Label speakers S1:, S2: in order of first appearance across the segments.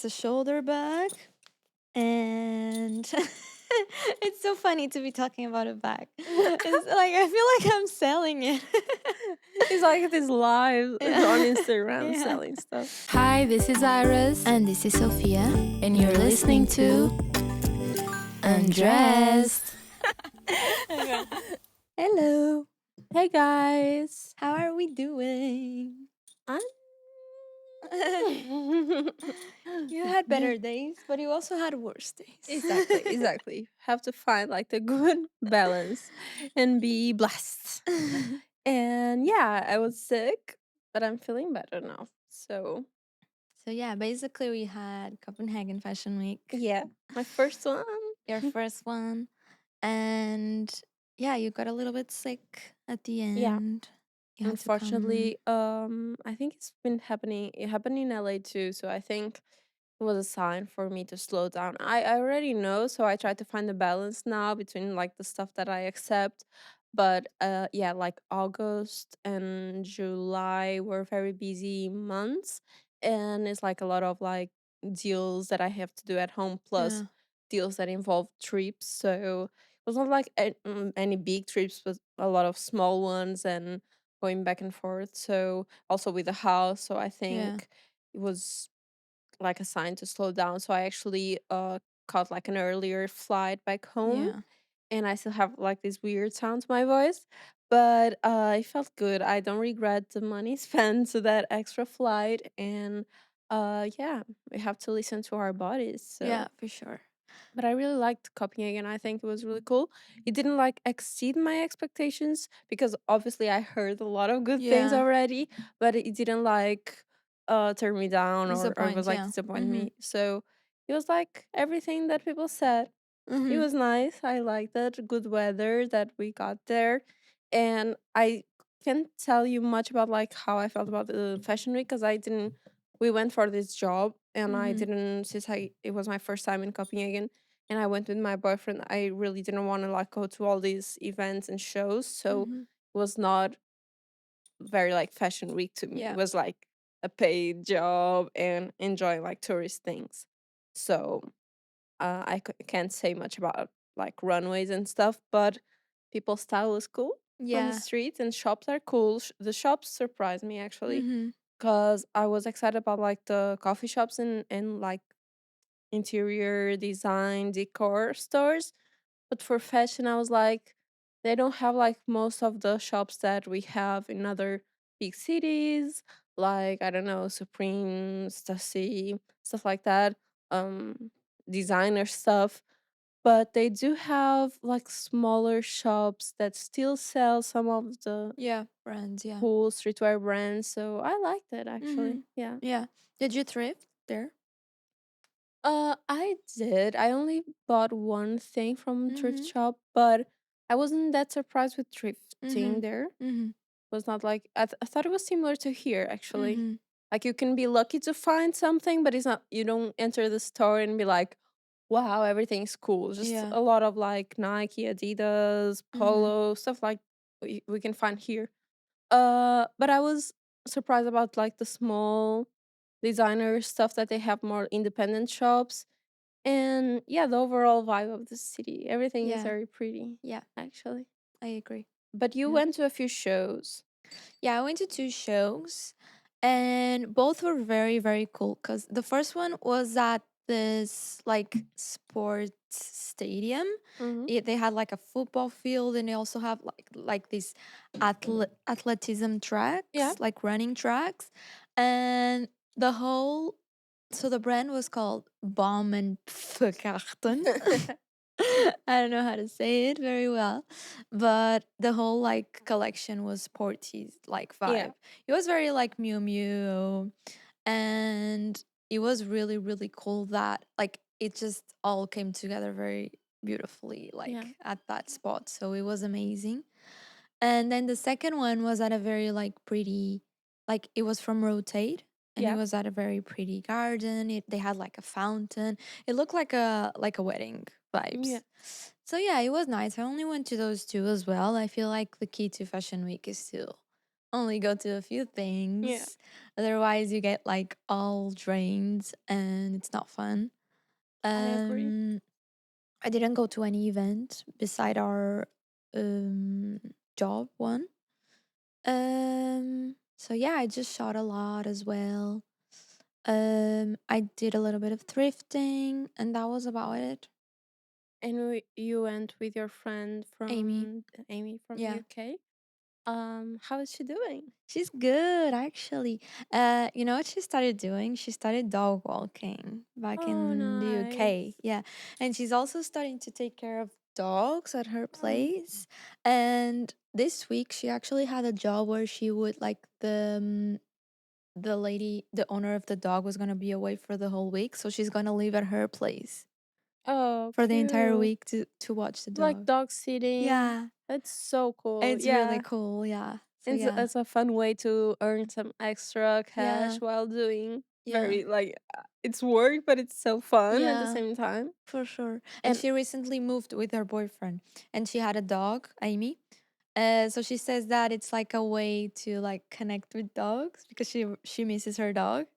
S1: it's a shoulder bag, and it's so funny to be talking about a bag. It's like I feel like I'm selling it.
S2: It's like this live on Instagram
S1: Yeah.
S2: selling stuff.
S3: Hi, this is Iris,
S1: And this is Sophia,
S3: and you're listening to Undressed.
S1: Hello.
S2: Hey guys.
S1: How are we doing?
S2: I'm
S1: You had better days, but you also had worse days.
S2: exactly. Have to find like the good balance and be blessed. And yeah, I was sick, but I'm feeling better now. So
S1: So yeah, basically we had Copenhagen Fashion Week.
S2: yeah, my first one.
S1: Your first one. And yeah, you got a little bit sick at the
S2: Yeah.
S1: end. You had to come.
S2: Unfortunately, I think it's been happening. It happened in LA too, so I think it was a sign for me to slow down. I already know, so I try to find a balance now between like the stuff that I accept. But yeah, like August and July were very busy months, and it's like a lot of like deals that I have to do at home plus
S1: Yeah.
S2: deals that involve trips. So it was not like any big trips, but a lot of small ones and going back and forth. So also with the house, so I
S1: Yeah.
S2: think it was like a sign to slow down. So I actually caught like an earlier flight back home,
S1: Yeah.
S2: and I still have like this weird sound to my voice, but it felt good. I don't regret the money spent to that extra flight, and yeah, we have to listen to our bodies. So
S1: Yeah, for sure.
S2: but I really liked Copenhagen. I think it was really cool. It didn't like exceed my expectations because obviously I heard a lot of good things
S1: Yeah.
S2: already, but it didn't like turn me down or was
S1: Disappoint,
S2: like
S1: yeah.
S2: disappoint me. So it was like everything that people said. It
S1: Mm-hmm.
S2: was nice. I liked it. Good weather that we got there. And I can't tell you much about like how I felt about the fashion week because I didn't we went for this job and I
S1: Mm-hmm.
S2: didn't since I it was my first time in Copenhagen and I went with my boyfriend. I really didn't want to like go to all these events and shows. So
S1: Mm-hmm.
S2: it was not very like fashion week to me. It
S1: Yeah.
S2: was like a paid job and enjoying like tourist things. So can't say much about like runways and stuff, but people's style is cool on the
S1: Yeah.
S2: streets and shops are cool. The shops surprised me actually
S1: Mm-hmm.
S2: because I was excited about like the coffee shops and like interior design decor stores, but for fashion, I was like, they don't have like most of the shops that we have in other big cities, like I don't know, Supreme, Stussy, stuff like that, um, designer stuff. But they do have like smaller shops that still sell some of the
S1: Yeah. Brands, yeah.
S2: cool streetwear brands. So I liked it
S1: Mm-hmm.
S2: actually. Yeah.
S1: Yeah. Did you thrift there?
S2: I did. I only bought one thing from thrift
S1: Mm-hmm.
S2: shop, but I wasn't that surprised with
S1: Mm-hmm.
S2: thrifting there.
S1: Mm-hmm.
S2: Was not like I thought it was similar to here actually.
S1: Mm-hmm.
S2: Like you can be lucky to find something, but it's not. You don't enter the store and be like, "Wow, everything's cool." Just
S1: Yeah.
S2: a lot of like Nike, Adidas,
S1: Mm-hmm.
S2: Polo stuff like we can find here. But I was surprised about like the small designer stuff that they have more independent shops and yeah, the overall vibe of the city. Everything is
S1: Yeah.
S2: very pretty,
S1: Yeah.
S2: actually.
S1: I agree.
S2: But you
S1: Yeah.
S2: went to a few shows.
S1: Yeah, I went to two shows and both were very, very cool because the first one was at this like sports stadium.
S2: Mm-hmm.
S1: They had like a football field and they also have like these athleticism
S2: Yeah.
S1: tracks, like running tracks. And the whole so the brand was called Bomb and Verkrachten. I don't know how to say it very well, but the whole like collection was sporty like
S2: Yeah.
S1: vibe. It was very like Mew Mew, and it was really really cool that like it just all came together very beautifully
S2: Yeah.
S1: like at that spot. So it was amazing. And then the second one was at a very like pretty, like it was from Rotate, and it
S2: Yeah.
S1: was at a very pretty garden. They had like a fountain. It looked like a wedding
S2: Yeah.
S1: vibes. So yeah, it was nice. I only went to those two as well. I feel like the key to Fashion Week is to only go to a few
S2: Yeah,
S1: things. Otherwise, you get like all drained and it's not fun.
S2: I agree.
S1: Um, I didn't go to any event beside our job one. So yeah, I just shot a lot as well. I did a little bit of thrifting, and that was about it.
S2: And you went with your friend
S1: Amy,
S2: from Amy from
S1: yeah.
S2: UK. How is she doing?
S1: She's good, actually. You know what she started doing? She started dog walking back
S2: Oh,
S1: in the UK.
S2: nice.
S1: Yeah. And she's also starting to take care of dogs at her
S2: Oh,
S1: place. And this week she actually had a job where she would like the lady, the owner of the dog was going to be away for the whole week, so she's going to live at her place
S2: oh,
S1: for the entire
S2: cute.
S1: week to watch the
S2: Like
S1: dog.
S2: dog sitting.
S1: Yeah.
S2: That's so cool.
S1: It's really
S2: Yeah.
S1: cool. Yeah. So yeah.
S2: It's a fun way to earn some extra cash
S1: Yeah.
S2: while doing
S1: Yeah.
S2: very like it's work, but it's so fun at the
S1: Yeah.
S2: same time.
S1: For sure. And
S2: And
S1: she recently moved with her boyfriend and she had a dog, Amy. So she says that it's like a way to like connect with dogs because she misses her dog.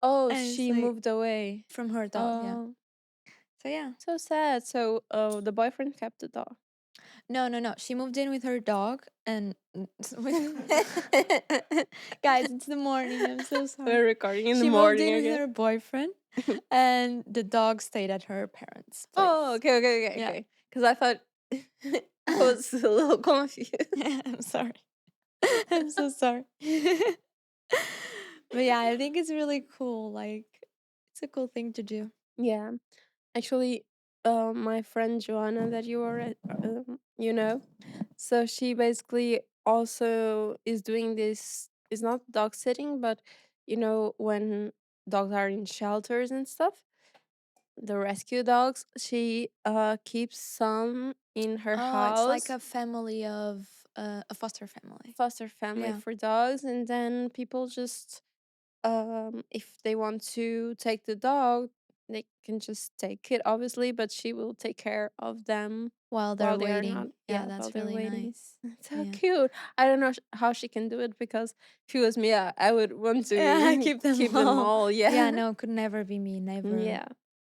S2: oh,
S1: And it's
S2: she
S1: like
S2: moved away.
S1: from her dog, yeah.
S2: Oh,
S1: So yeah.
S2: so sad. So, oh, the boyfriend kept the dog.
S1: No, no, no. She moved in with her dog and guys, it's the morning. I'm so sorry.
S2: We're recording in the
S1: She moved
S2: morning
S1: in with
S2: again.
S1: her boyfriend and the dog stayed at her parents'
S2: Oh,
S1: place.
S2: okay, okay, okay,
S1: Yeah.
S2: okay. Because I thought I was a little confused.
S1: I'm sorry. I'm so sorry. But yeah, I think it's really cool. Like, it's a cool thing to do.
S2: Yeah, actually, my friend Joanna that you know, so she basically also is doing this. It's not dog sitting, but you know when dogs are in shelters and stuff, the rescue dogs. She keeps some in her
S1: Oh, it's like
S2: house,
S1: a family of a foster family.
S2: foster family
S1: Yeah.
S2: for dogs, and then people just if they want to take the dog they can just take it obviously, but she will take care of them
S1: While they're
S2: while they are not,
S1: waiting. Yeah,
S2: yeah, while
S1: that's
S2: they're
S1: really
S2: waiting.
S1: nice.
S2: It's so
S1: Yeah.
S2: cute. I don't know how she can do it, because if it was me, I would want
S1: Yeah,
S2: to
S1: keep them
S2: keep them
S1: all.
S2: all.
S1: Yeah,
S2: Yeah.
S1: no, could never be me. Never.
S2: Yeah,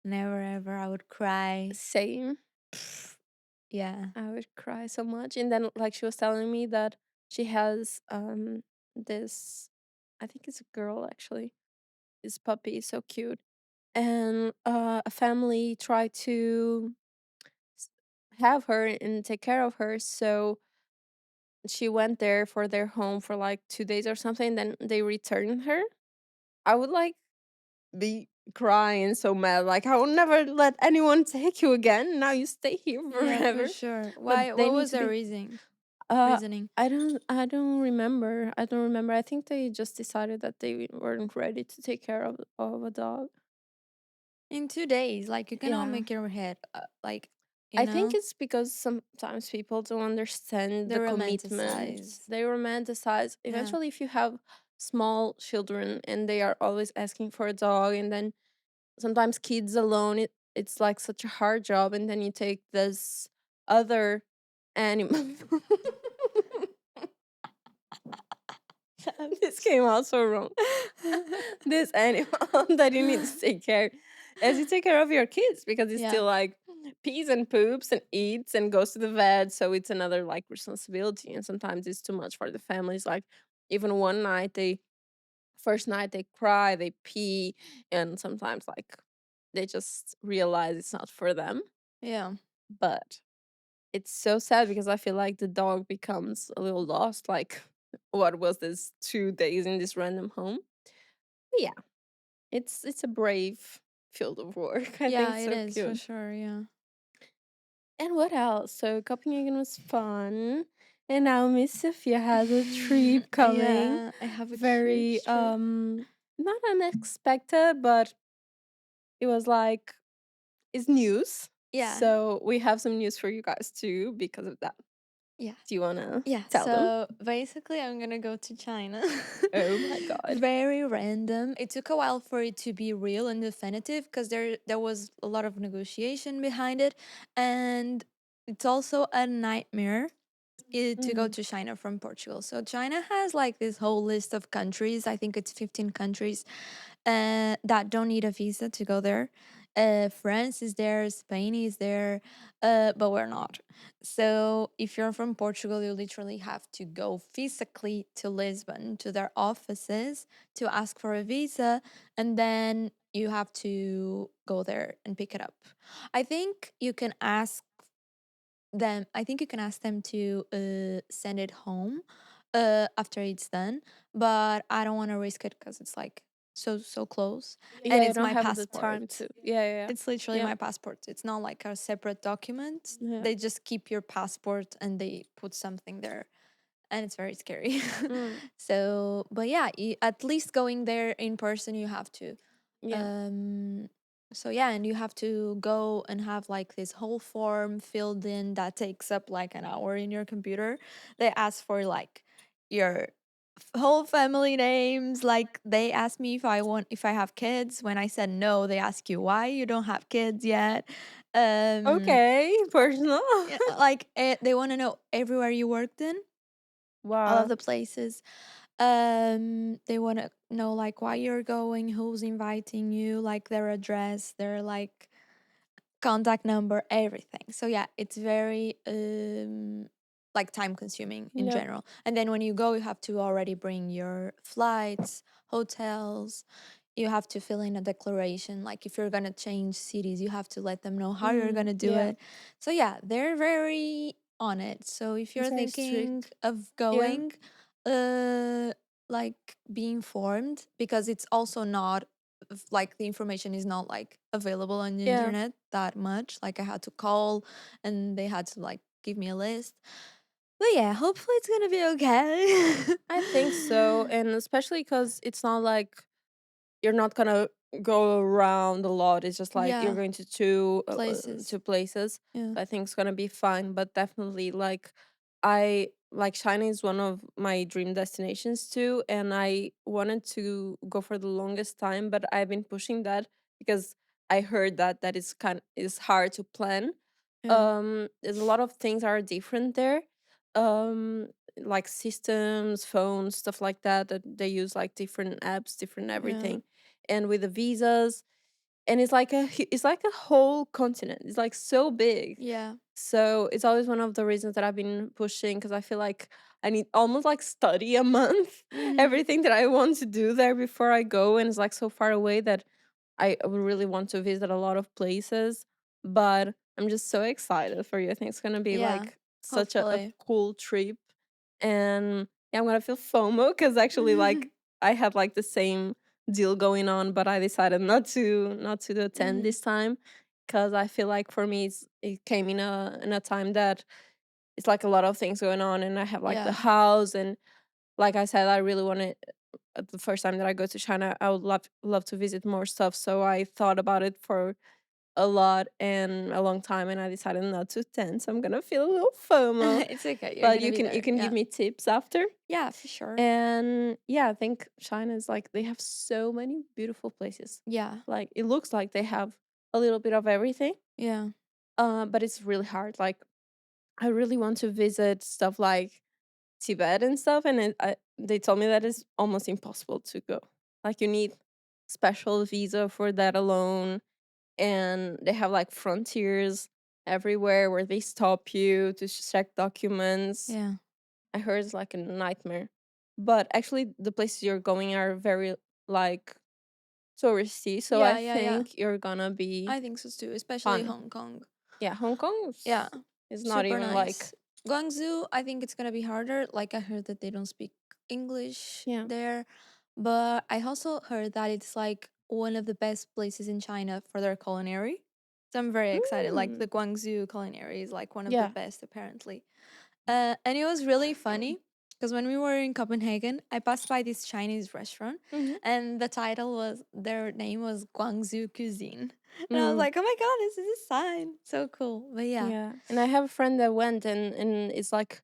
S1: Never ever. I would cry.
S2: same.
S1: Yeah.
S2: I would cry so much. And then like she was telling me that she has this, I think it's a girl actually, this puppy is so cute, and a family tried to s- have her and take care of her. So she went there for their home for like 2 days or something. Then they returned her. I would like be crying so mad. Like I will never let anyone take you again. Now you stay here
S1: Yeah, for
S2: forever.
S1: sure.
S2: But
S1: Why
S2: they
S1: what
S2: need
S1: was
S2: to
S1: the
S2: be.
S1: reason
S2: Uh,
S1: reasoning?
S2: I don't remember. I don't remember. I think they just decided that they weren't ready to take care of a dog.
S1: In 2 days, like you cannot
S2: Yeah.
S1: make your head like, you
S2: I think
S1: know,
S2: it's because sometimes people don't understand
S1: the
S2: the commitment.
S1: romanticize.
S2: They romanticize.
S1: Yeah.
S2: Eventually, if you have small children and they are always asking for a dog, and then sometimes kids alone, it's like such a hard job, and then you take this other animal. This came out so wrong. This animal that you need to take care, as you take care of your kids, because it's
S1: Yeah.
S2: still like pees and poops and eats and goes to the vet, so it's another like responsibility, and sometimes it's too much for the families. Like even one night, they first night they cry, they pee, and sometimes like they just realize it's not for them.
S1: Yeah.
S2: But it's so sad because I feel like the dog becomes a little lost, like what was this 2 days in this random home. But yeah, it's a brave field of work. I think
S1: Yeah,
S2: it's
S1: it
S2: so
S1: is for
S2: cute.
S1: sure. Yeah.
S2: And what else? So Copenhagen was fun. And now Miss Sophia has a trip coming.
S1: Yeah, I have a
S2: Very
S1: huge trip.
S2: not unexpected, but it was like it's news.
S1: Yeah.
S2: So we have some news for you guys too because of that.
S1: Yeah.
S2: Do you wanna
S1: Yeah.
S2: tell them?
S1: So basically, I'm gonna go to China.
S2: Oh my god.
S1: Very random. It took a while for it to be real and definitive because there was a lot of negotiation behind it, and it's also a nightmare to go
S2: Mm.
S1: to China from Portugal. So China has like this whole list of countries. I think it's 15 countries that don't need a visa to go there. France is there, Spain is there, but we're not. So if you're from Portugal, you literally have to go physically to Lisbon to their offices to ask for a visa, and then you have to go there and pick it up. I think you can ask I think you can ask them to send it home after it's done, but I don't want to risk it because it's like so close, and
S2: Yeah, I
S1: it's
S2: don't
S1: my
S2: have the time
S1: passport.
S2: to. Yeah, yeah,
S1: It's literally
S2: yeah.
S1: my passport. It's not like a separate document.
S2: Yeah.
S1: They just keep your passport and they put something there, and it's very scary.
S2: Mm.
S1: So, but yeah, at least going there in person, you have to.
S2: Yeah.
S1: Um, so yeah, and you have to go and have like this whole form filled in that takes up like an hour in your computer. They ask for like your whole family names. Like they asked me if I have kids. When I said no, they ask you why you don't have kids yet. Um,
S2: Okay, personal.
S1: yeah, like they want to know everywhere you worked in, all of
S2: Wow.
S1: the places. They want to know like why you're going, who's inviting you, like their address, their like contact number, everything. So yeah, it's very like time consuming in
S2: Yeah.
S1: general. And then when you go, you have to already bring your flights, hotels. You have to fill in a declaration. Like if you're gonna change cities, you have to let them know how you're
S2: Mm.
S1: gonna do
S2: Yeah.
S1: it. So yeah, they're very on it. So if
S2: It's
S1: you're
S2: very
S1: thinking
S2: strict.
S1: of
S2: Yeah.
S1: going, uh, like be informed because it's also not like the information is not like available on the
S2: Yeah.
S1: internet that much. Like I had to call and they had to like give me a list. But yeah, hopefully it's gonna be okay.
S2: I think so, and especially because it's not like you're not gonna go around a lot. It's just like you're
S1: Yeah,
S2: going to
S1: places.
S2: two places.
S1: Yeah.
S2: I think it's gonna be fine. But definitely, like I like China is one of my dream destinations too, and I wanted to go for the longest time. But I've been pushing that because I heard that is hard to plan.
S1: Yeah.
S2: There's a lot of things are different there. Like systems, phones, stuff like that, that they use like different apps, different
S1: Yeah.
S2: everything. And with the visas, and it's like it's like a whole continent. It's like so big.
S1: Yeah.
S2: So it's always one of the reasons that I've been pushing because I feel like I need almost like study a month
S1: Mhm.
S2: everything that I want to do there before I go, and it's like so far away that I would really want to visit a lot of places, but I'm just so excited for you. I think it's gonna be
S1: Yeah.
S2: like such a
S1: Hopefully.
S2: cool trip. And yeah, I'm gonna feel FOMO because actually like I had like the same deal going on, but I decided not to attend
S1: Mhm.
S2: this time because I feel like for me it came in a time that it's like a lot of things going on, and I have like the
S1: Yeah.
S2: house, and like I said, I really want to. The first time that I go to China, I would love to visit more stuff. So I thought about it for a lot and a long time, and I decided not to attend. So I'm gonna feel a little FOMO.
S1: It's okay. You're
S2: But
S1: gonna be
S2: you
S1: there.
S2: can give
S1: Yeah.
S2: me tips after.
S1: Yeah, for sure.
S2: And yeah, I think China is like they have so many beautiful places.
S1: Yeah.
S2: Like it looks like they have a little bit of everything.
S1: Yeah.
S2: But it's really hard. Like I really want to visit stuff like Tibet and stuff, and they told me that it's almost impossible to go. Like you need special visa for that alone, and they have like frontiers everywhere where they stop you to check documents.
S1: Yeah.
S2: I heard it's like a nightmare, but actually the places you're going are very like touristy, so I
S1: Yeah, yeah, yeah.
S2: think you're gonna be
S1: I think so too, especially
S2: fine.
S1: Hong Kong.
S2: Yeah, Hong Kong
S1: Yeah.
S2: is not
S1: Super
S2: even like
S1: nice. Guangzhou, I think it's gonna be harder. Like I heard that they don't speak English
S2: yeah.
S1: there, but I also heard that it's like one of the best places in China for their culinary. So I'm very excited. Like the
S2: Mm,
S1: Guangzhou culinary is like one of the
S2: yeah.
S1: best apparently. And it was really funny because when we were in Copenhagen, I passed by this Chinese restaurant,
S2: Hmm.
S1: and the title was their name was Guangzhou Cuisine, and I was
S2: Mm.
S1: like, oh my god, this is a sign, so cool. But yeah,
S2: Yeah, and I have a friend that went, and it's like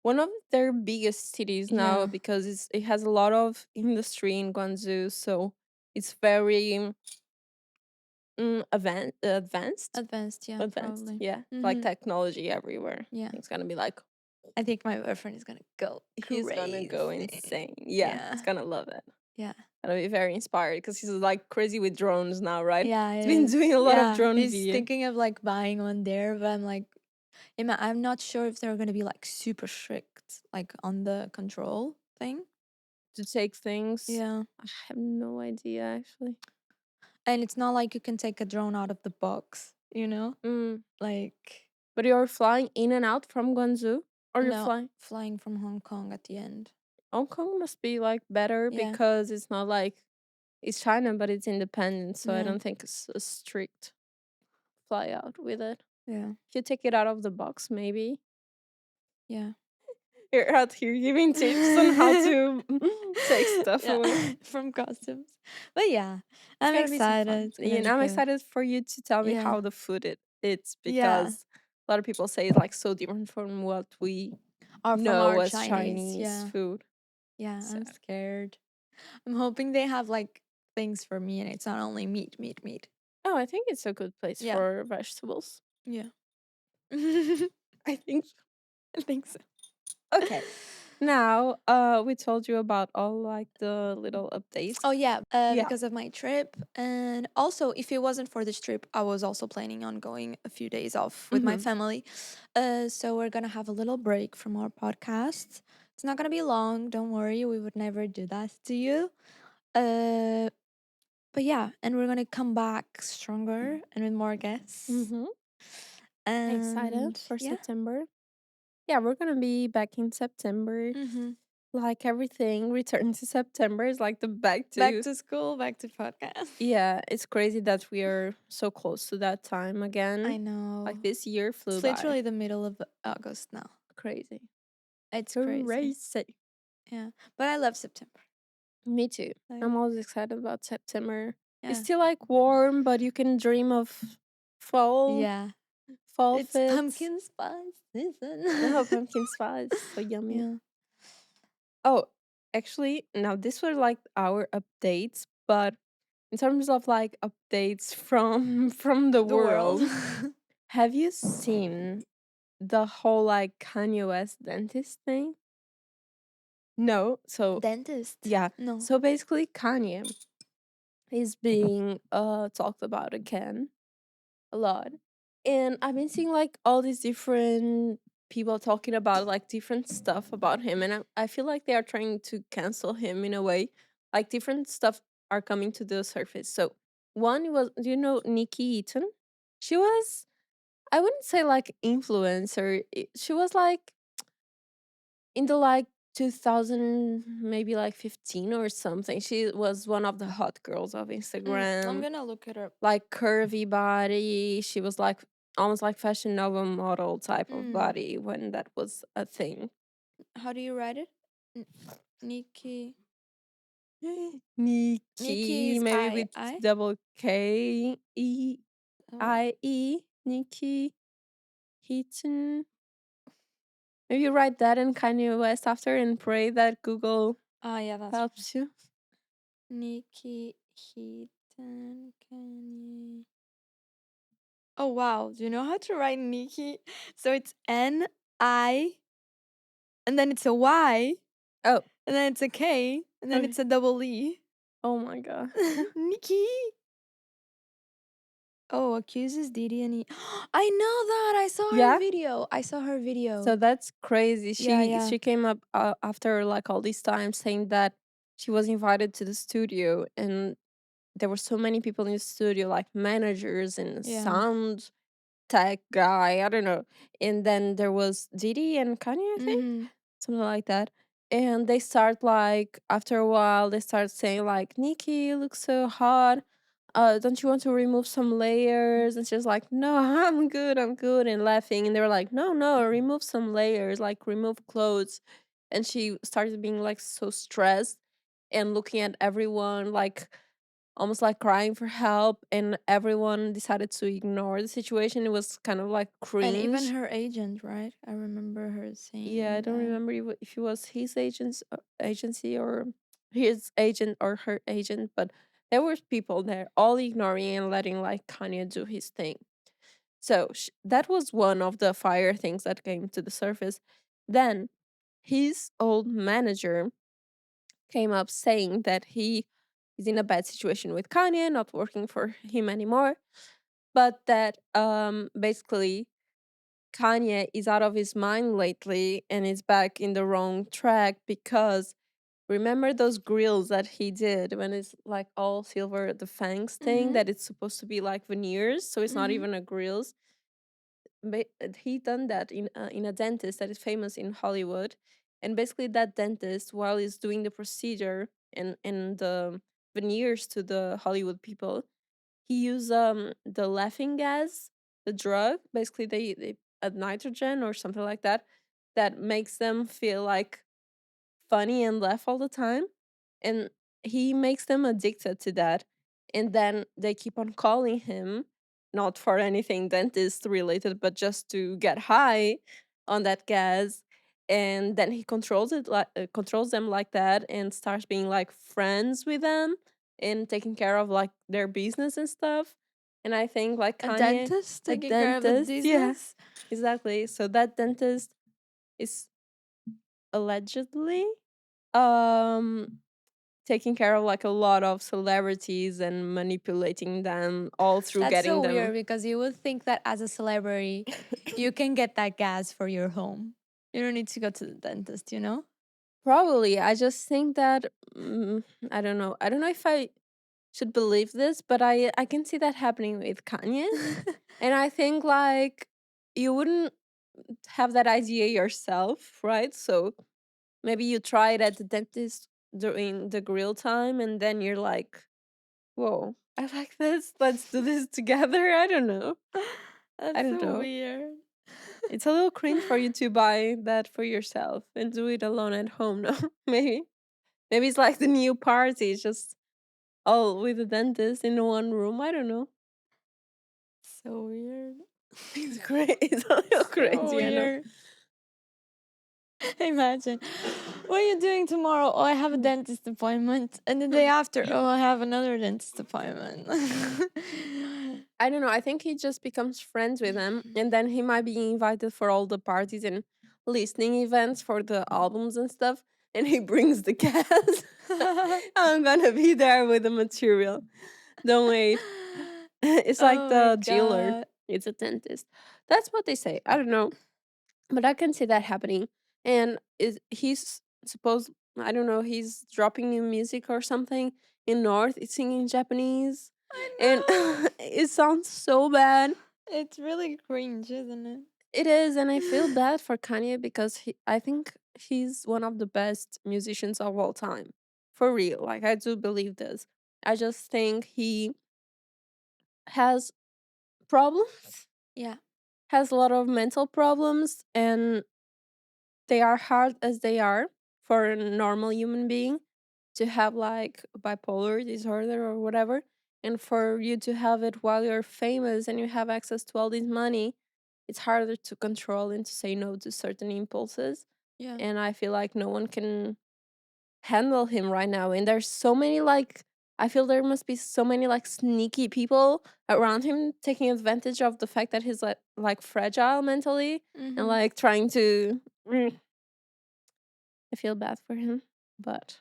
S2: one of their biggest cities now
S1: yeah,
S2: because it has a lot of industry in Guangzhou, so it's very advanced.
S1: advanced, yeah,
S2: Advanced,
S1: probably.
S2: yeah, like
S1: Mm-hmm.
S2: technology everywhere.
S1: Yeah,
S2: It's gonna be like
S1: I think my boyfriend is gonna go
S2: He's gonna go
S1: crazy.
S2: insane. Yeah, he's
S1: Yeah.
S2: gonna love it.
S1: Yeah.
S2: Gonna be very inspired because he's like crazy with drones now, right?
S1: Yeah,
S2: He's
S1: it
S2: been
S1: is.
S2: doing a lot of
S1: Yeah,
S2: drone
S1: he's
S2: video.
S1: thinking of like buying one there, but I'm like, I'm not sure if they're gonna be like super strict, like on the control thing.
S2: To take things.
S1: Yeah,
S2: I have no idea actually.
S1: and it's not like you can take a drone out of the box,
S2: Mm.
S1: Like,
S2: But you're flying in and out from Guangzhou, or you're
S1: no,
S2: flying?
S1: flying from Hong Kong at the end.
S2: Hong Kong must be like better
S1: Yeah,
S2: because it's not like it's China, but it's independent, so I
S1: yeah,
S2: don't think it's a strict fly out with it.
S1: yeah,
S2: If you take it out of the box, maybe.
S1: yeah.
S2: You're out here giving tips on how to take stuff away.
S1: Yeah, from costumes. But yeah, I'm
S2: Gonna be so fun.
S1: excited. It's gonna
S2: And
S1: be
S2: I'm
S1: good.
S2: excited for you to tell me
S1: Yeah,
S2: how the food it's
S1: yeah.
S2: because a lot of people say it's like so different from what we
S1: Or from
S2: know
S1: our
S2: as
S1: Chinese.
S2: Chinese
S1: Yeah,
S2: food.
S1: yeah.
S2: So
S1: I'm scared. I'm hoping they have like things for me and it's not only meat, meat, meat.
S2: oh, I think it's a good place
S1: Yeah.
S2: for vegetables.
S1: Yeah.
S2: I think so.
S1: I think so.
S2: Okay. Now, we told you about all like the little updates.
S1: Oh yeah,
S2: Yeah.
S1: because of my trip, and also if it wasn't for this trip, I was also planning on going a few days off with my
S2: Mhm.
S1: family. So we're gonna have a little break from our podcast. It's not gonna be long. Don't worry, we would never do that to you. Uh, but yeah, and we're gonna come back stronger and with more guests.
S2: Mhm. Excited
S1: And
S2: for
S1: yeah,
S2: September. Yeah, we're gonna be back in September.
S1: mm-hmm.
S2: Like everything, return to September is like the back
S1: Back
S2: to.
S1: to school, back to podcast.
S2: Yeah, it's crazy that we are so close to that time again.
S1: I know.
S2: Like this year flew
S1: It's
S2: by.
S1: literally the middle of August now.
S2: Crazy.
S1: It's crazy.
S2: Crazy.
S1: Yeah, but I love September.
S2: Me too.
S1: Like,
S2: I'm always excited about September. It's
S1: yeah,
S2: still like warm, but you can dream of fall.
S1: yeah.
S2: Fall
S1: It's
S2: fits.
S1: pumpkin spice season.
S2: Oh, pumpkin spice. So yummy.
S1: Yeah.
S2: Oh, actually, now this were like our updates, but in terms of like updates from the
S1: The world.
S2: world, have you seen the whole like Kanye West dentist thing? No. So
S1: Dentist.
S2: yeah.
S1: No.
S2: So basically Kanye is being talked about again a lot. And I've been seeing like all these different people talking about like different stuff about him, and I feel like they are trying to cancel him in a way. Like different stuff are coming to the surface. So one was, do you know Nikki Eaton? She was, I wouldn't say like influencer. She was like in the like 2000 maybe like 15 or something. She was one of the hot girls of
S1: I'm
S2: Instagram,
S1: gonna look it up.
S2: like curvy body. She was like almost like Fashion Nova model type of body when that was a thing.
S1: How do you write it? Nikki.
S2: Nikki,
S1: Nikki is
S2: maybe
S1: I
S2: with
S1: I.
S2: double K-E-I-E.
S1: Oh.
S2: Nikki Heaton. Maybe you write that in Kanye West after and pray that Google
S1: Yeah, that's right.
S2: helps you.
S1: Nikki Heaton. Can you? Oh wow! Do you know how to write Nikki? So it's N-I, and then it's a Y,
S2: Oh,
S1: and then it's a K, and then
S2: okay.
S1: it's a double E.
S2: Oh my god.
S1: Nikki. Oh, accuses Didi and I know that. I saw
S2: Yeah?
S1: her video. I saw her video.
S2: So that's crazy.
S1: Yeah,
S2: She
S1: yeah.
S2: she came up after like all this time saying that she was invited to the studio and there were so many people in the studio, like managers and
S1: Yeah.
S2: sound tech guy, I don't know. And then there was Didi and Kanye, I think,
S1: Mm-hmm.
S2: something like that. And they start like after a while they start saying like, Nikki, you look so hot. Don't you want to remove some layers? And she's like, no, I'm good, and laughing. And they were like, no, remove some layers, like remove clothes. And she started being like so stressed and looking at everyone like almost like crying for help, and everyone decided to ignore the situation. It was kind of like
S1: And even
S2: cringe.
S1: her agent, right? I remember her saying
S2: Yeah, I don't
S1: that.
S2: remember if it was his agency or his agent or her agent, but there were people there all ignoring and letting like Kanye do his thing. So that was one of the fire things that came to the surface. Then his old manager came up saying that he is in a bad situation with Kanye, not working for him anymore, but that basically Kanye is out of his mind lately and is back in the wrong track because remember those grills that he did when it's like all silver, the fangs thing
S1: Mm-hmm.
S2: that it's supposed to be like veneers, so it's not
S1: Mm-hmm.
S2: even a grills. He done that in a dentist that is famous in Hollywood, and basically that dentist, while he's doing the procedure and the veneers to the Hollywood people, he used the laughing gas, the drug. Basically, they add nitrogen or something like that that makes them feel like funny and laugh all the time, and he makes them addicted to that, and then they keep on calling him, not for anything dentist related but just to get high on that gas, and then he controls them like that and starts being like friends with them and taking care of like their business and stuff. And I think like
S1: A
S2: Kanye,
S1: dentist
S2: a
S1: taking care of a
S2: dentist, yeah,
S1: business.
S2: exactly, so that dentist is allegedly um taking care of like a lot of celebrities and manipulating them all through
S1: That's
S2: getting
S1: so weird
S2: them.
S1: because you would think that as a celebrity, you can get that gas for your home. You don't need to go to the dentist, you know?
S2: Probably. I just think that I don't know. I don't know if I should believe this, but I can see that happening with Kanye. And I think like you wouldn't have that idea yourself, right? So maybe you try it at the dentist during the grill time and then you're like, "Whoa, I like this. Let's do this together." I don't know. I
S1: That's
S2: don't
S1: so
S2: know.
S1: weird.
S2: It's a little cringe for you to buy that for yourself and do it alone at home, no? Maybe. Maybe it's like the new party, it's just all with the dentist in one room. I don't know.
S1: So weird.
S2: It's great. It's a little
S1: So
S2: crazy, I know.
S1: weird. Imagine. What are you doing tomorrow? Oh, I have a dentist appointment. And the day after, oh, I have another dentist appointment.
S2: I don't know. I think he just becomes friends with them and then he might be invited for all the parties and listening events for the albums and stuff. And he brings the cast. I'm gonna be there with the material. Don't wait. It's like
S1: Oh my
S2: the dealer.
S1: god.
S2: It's a dentist. That's what they say. I don't know, but I can see that happening. And is he's supposed? I don't know. He's dropping new music or something in North. It's singing Japanese,
S1: I
S2: and
S1: know.
S2: it sounds so bad.
S1: It's really cringe, isn't it?
S2: It is, and I feel bad for Kanye because I think he's one of the best musicians of all time, for real. Like I do believe this. I just think he has problems,
S1: Yeah.
S2: has a lot of mental problems, and they are hard as they are for a normal human being to have like bipolar disorder or whatever. And for you to have it while you're famous and you have access to all this money, it's harder to control and to say no to certain impulses.
S1: Yeah.
S2: And I feel like no one can handle him right now. And there's so many like I feel there must be so many like sneaky people around him taking advantage of the fact that he's like fragile mentally and
S1: Mm-hmm.
S2: like trying to I feel bad for him, but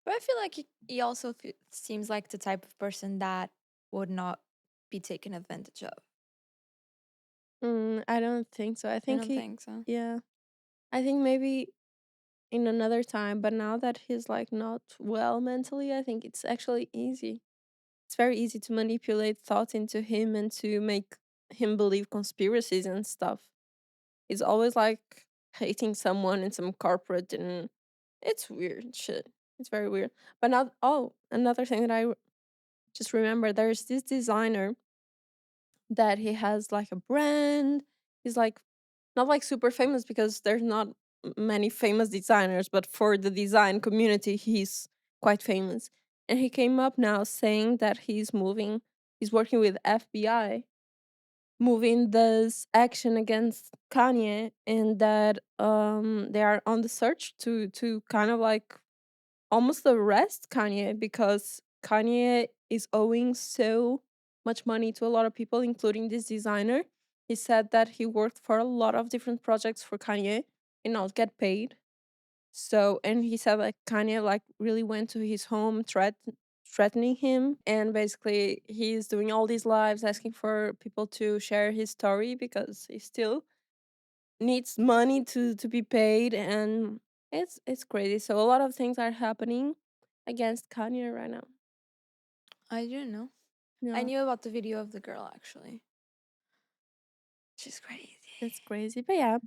S1: But I feel like he also seems like the type of person that would not be taken advantage of.
S2: I don't think so. I
S1: I
S2: think
S1: don't think so.
S2: yeah, I think maybe in another time, but now that he's like not well mentally, I think it's actually easy. It's very easy to manipulate thoughts into him and to make him believe conspiracies and stuff. He's always like hating someone in some corporate and it's weird shit. It's very weird. But now, oh, another thing that I just remember there's this designer that he has like a brand. He's like not like super famous because there's not many famous designers, but for the design community, he's quite famous. And he came up now saying that he's working with FBI, moving this action against Kanye, and that they are on the search to kind of like almost arrest Kanye because Kanye is owing so much money to a lot of people, including this designer. he said that he worked for a lot of different projects for Kanye and not get paid. So, and he said like Kanye like really went to his home, threatening him, and basically he's doing all these lives asking for people to share his story because he still needs money to be paid, and it's crazy. So a lot of things are happening against Kanye right now.
S1: I didn't know. I
S2: Yeah,
S1: knew about the video of the girl actually. She's crazy.
S2: it's crazy. But yeah,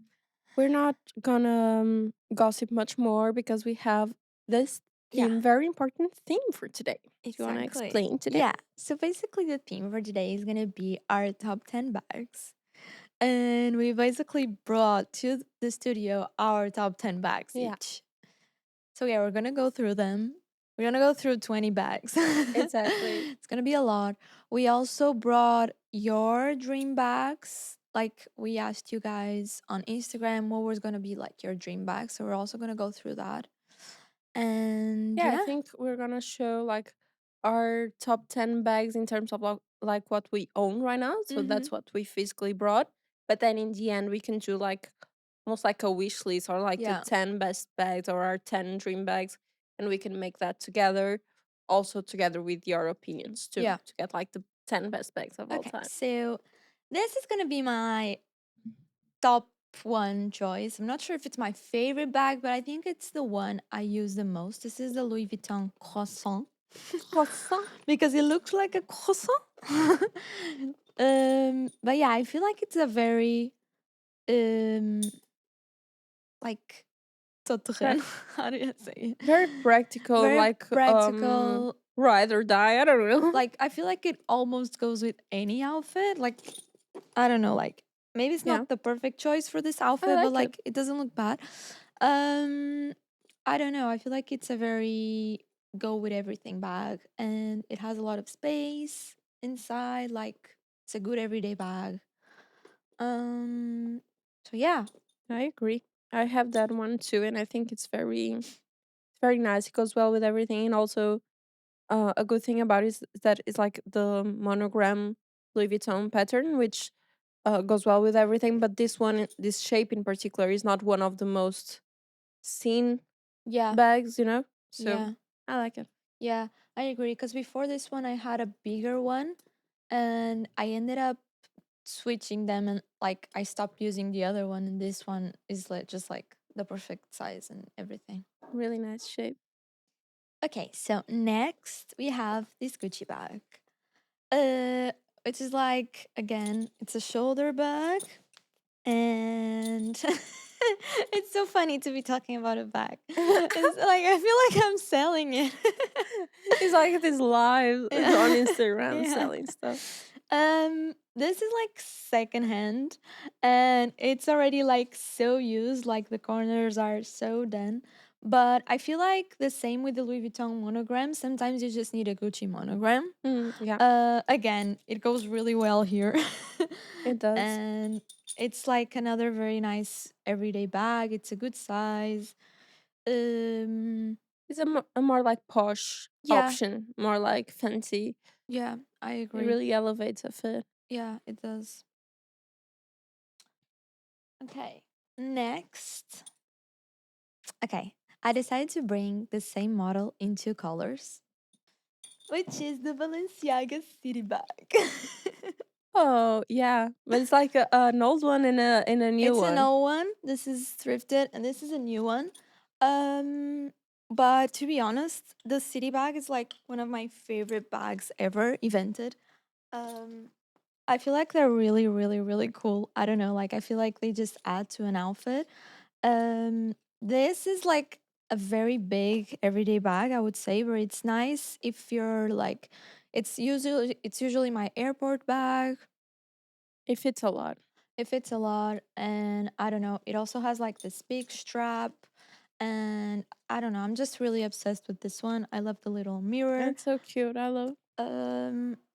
S2: we're not gonna gossip much more because we have this
S1: Yeah,
S2: very important theme for today. Do you want to
S1: exactly.
S2: explain today?
S1: Yeah. So basically, the theme for today is gonna be our top 10 bags. And we basically brought to the studio our top 10 bags
S2: Yeah,
S1: each. So yeah, we're gonna go through them. We're gonna go through 20 bags.
S2: exactly.
S1: It's gonna be a lot. We also brought your dream bags. Like we asked you guys on Instagram what was gonna be like your dream bag. So we're also gonna go through that. And
S2: Yeah, I
S1: yeah,
S2: think we're gonna show like our top 10 bags in terms of like what we own right now. So
S1: mm-hmm.
S2: that's what we physically brought. But then in the end, we can do like almost like a wish list or like the
S1: Yeah,
S2: 10 best bags or our 10 dream bags. And we can make that together, also together with your opinions too,
S1: yeah.
S2: to get like the 10 best bags of all
S1: Okay,
S2: time.
S1: so this is gonna be my top one choice. I'm not sure if it's my favorite bag, but I think it's the one I use the most. This is the Louis Vuitton croissant
S2: Croissant.
S1: because it looks like a croissant. But yeah, I feel like it's a very um like
S2: Very,
S1: totren. How do you say it?
S2: very practical,
S1: Very
S2: like
S1: practical.
S2: ride or die. I don't know.
S1: Like I feel like it almost goes with any outfit. Like I don't know, like maybe it's
S2: Yeah,
S1: not the perfect choice for this
S2: I
S1: outfit, but
S2: like it.
S1: like it doesn't look bad. Um I don't know. I feel like it's a very go with everything bag and it has a lot of space inside. Like it's a good everyday bag. Um so yeah.
S2: I agree. I have that one too, and I think it's very nice. It goes well with everything, and also a good thing about it is that it's like the monogram Louis Vuitton pattern, which goes well with everything. But this one, this shape in particular, is not one of the most seen
S1: Yeah.
S2: bags, you know. So
S1: Yeah.
S2: I like it.
S1: Yeah. I agree because before this one I had a bigger one and I ended up switching them and like I stopped using the other one and this one is like just like the perfect size and everything.
S2: Really nice shape.
S1: Okay, so next we have this Gucci bag. Uh which is like again, it's a shoulder bag and it's so funny to be talking about a bag. It's like I feel like I'm selling it.
S2: It's like this live on
S1: Yeah.
S2: Instagram
S1: Yeah.
S2: selling stuff.
S1: This is like secondhand and it's already like so used, like the corners are so done. But I feel like the same with the Louis Vuitton monogram. Sometimes you just need a Gucci monogram.
S2: Yeah,
S1: Again, it goes really well here.
S2: it does.
S1: And it's like another very nice everyday bag. It's a good size. Um
S2: It's a more like posh
S1: yeah,
S2: option, more like fancy.
S1: yeah, I
S2: It
S1: agree.
S2: really elevates a fit.
S1: Yeah, it does. Okay. Next. Okay. I decided to bring the same model in two colors, which is the Balenciaga City bag.
S2: Oh, yeah. But it's like an old one and a new
S1: It's an
S2: one.
S1: old one. This is thrifted and this is a new one. Um but to be honest, the city bag is like one of my favorite bags ever invented. Um I feel like they're really really really cool. I don't know, like I feel like they just add to an outfit. This is like a very big everyday bag, I would say, but it's nice if you're like it's usually my airport bag.
S2: It fits a lot.
S1: It fits a lot and I don't know, it also has like this big strap and I don't know, I'm just really obsessed with this one. I love the little mirror.
S2: It's so cute. I love.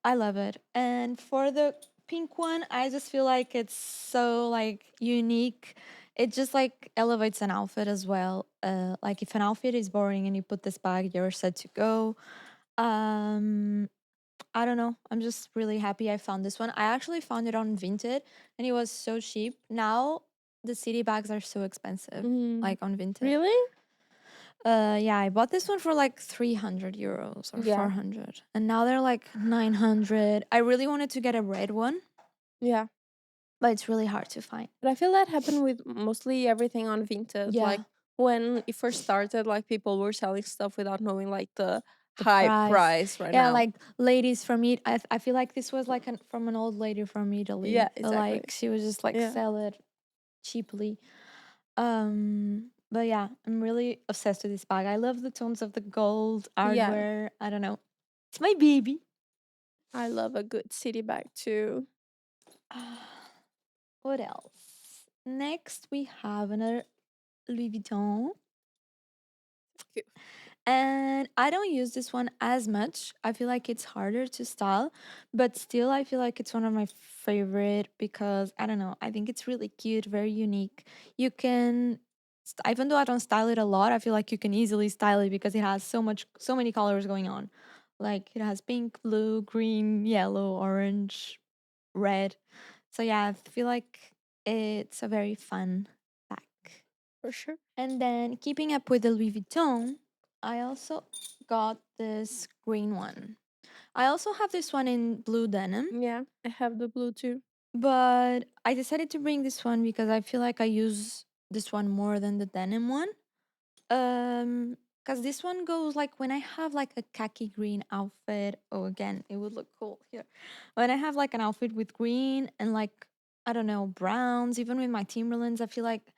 S1: I love it. And for the pink one, I just feel like it's so like unique. It just like elevates an outfit as well. Like if an outfit is boring and you put this bag, you're set to go. Um I don't know. I'm just really happy I found this one. I actually found it on Vinted and it was so cheap. Now the city bags are so expensive,
S2: Mm.
S1: like on Vinted.
S2: Really?
S1: Yeah, I bought this one for like 300 euros or
S2: Yeah.
S1: 400, and now they're like 900. I really wanted to get a red one,
S2: Yeah.
S1: but it's really hard to find.
S2: But I feel that happened with mostly everything on Vinted. Like
S1: Yeah,
S2: when it first started, like people were selling stuff without knowing like the
S1: the
S2: high
S1: price.
S2: price right
S1: Yeah,
S2: now.
S1: like ladies from I feel like this was like from an old lady from
S2: Yeah,
S1: Italy.
S2: exactly.
S1: Like she was just like
S2: Yeah.
S1: sell it cheaply. But yeah, I'm really obsessed with this bag. I love the tones of the gold
S2: Yeah.
S1: hardware. I don't know. It's my baby.
S2: I love a good city bag too.
S1: What else? Next, we have another Louis Vuitton.
S2: Cute.
S1: And I don't use this one as much. I feel like it's harder to style, but still, I feel like it's one of my favorite because I don't know. I think it's really cute, very unique. You can, even though I don't style it a lot, I feel like you can easily style it because it has so many colors going on. Like it has pink, blue, green, yellow, orange, red. So yeah, I feel like it's a very fun bag.
S2: For sure.
S1: And then keeping up with the Louis Vuitton, I also got this green one. I also have this one in blue denim,
S2: Yeah. I have the blue too.
S1: but I decided to bring this one because I feel like I use this one more than the denim one. Because this one goes like when I have like a khaki green outfit. Oh, again, it would look cool here. When I have like an outfit with green and like I don't know browns, even with my Timberlands, I feel like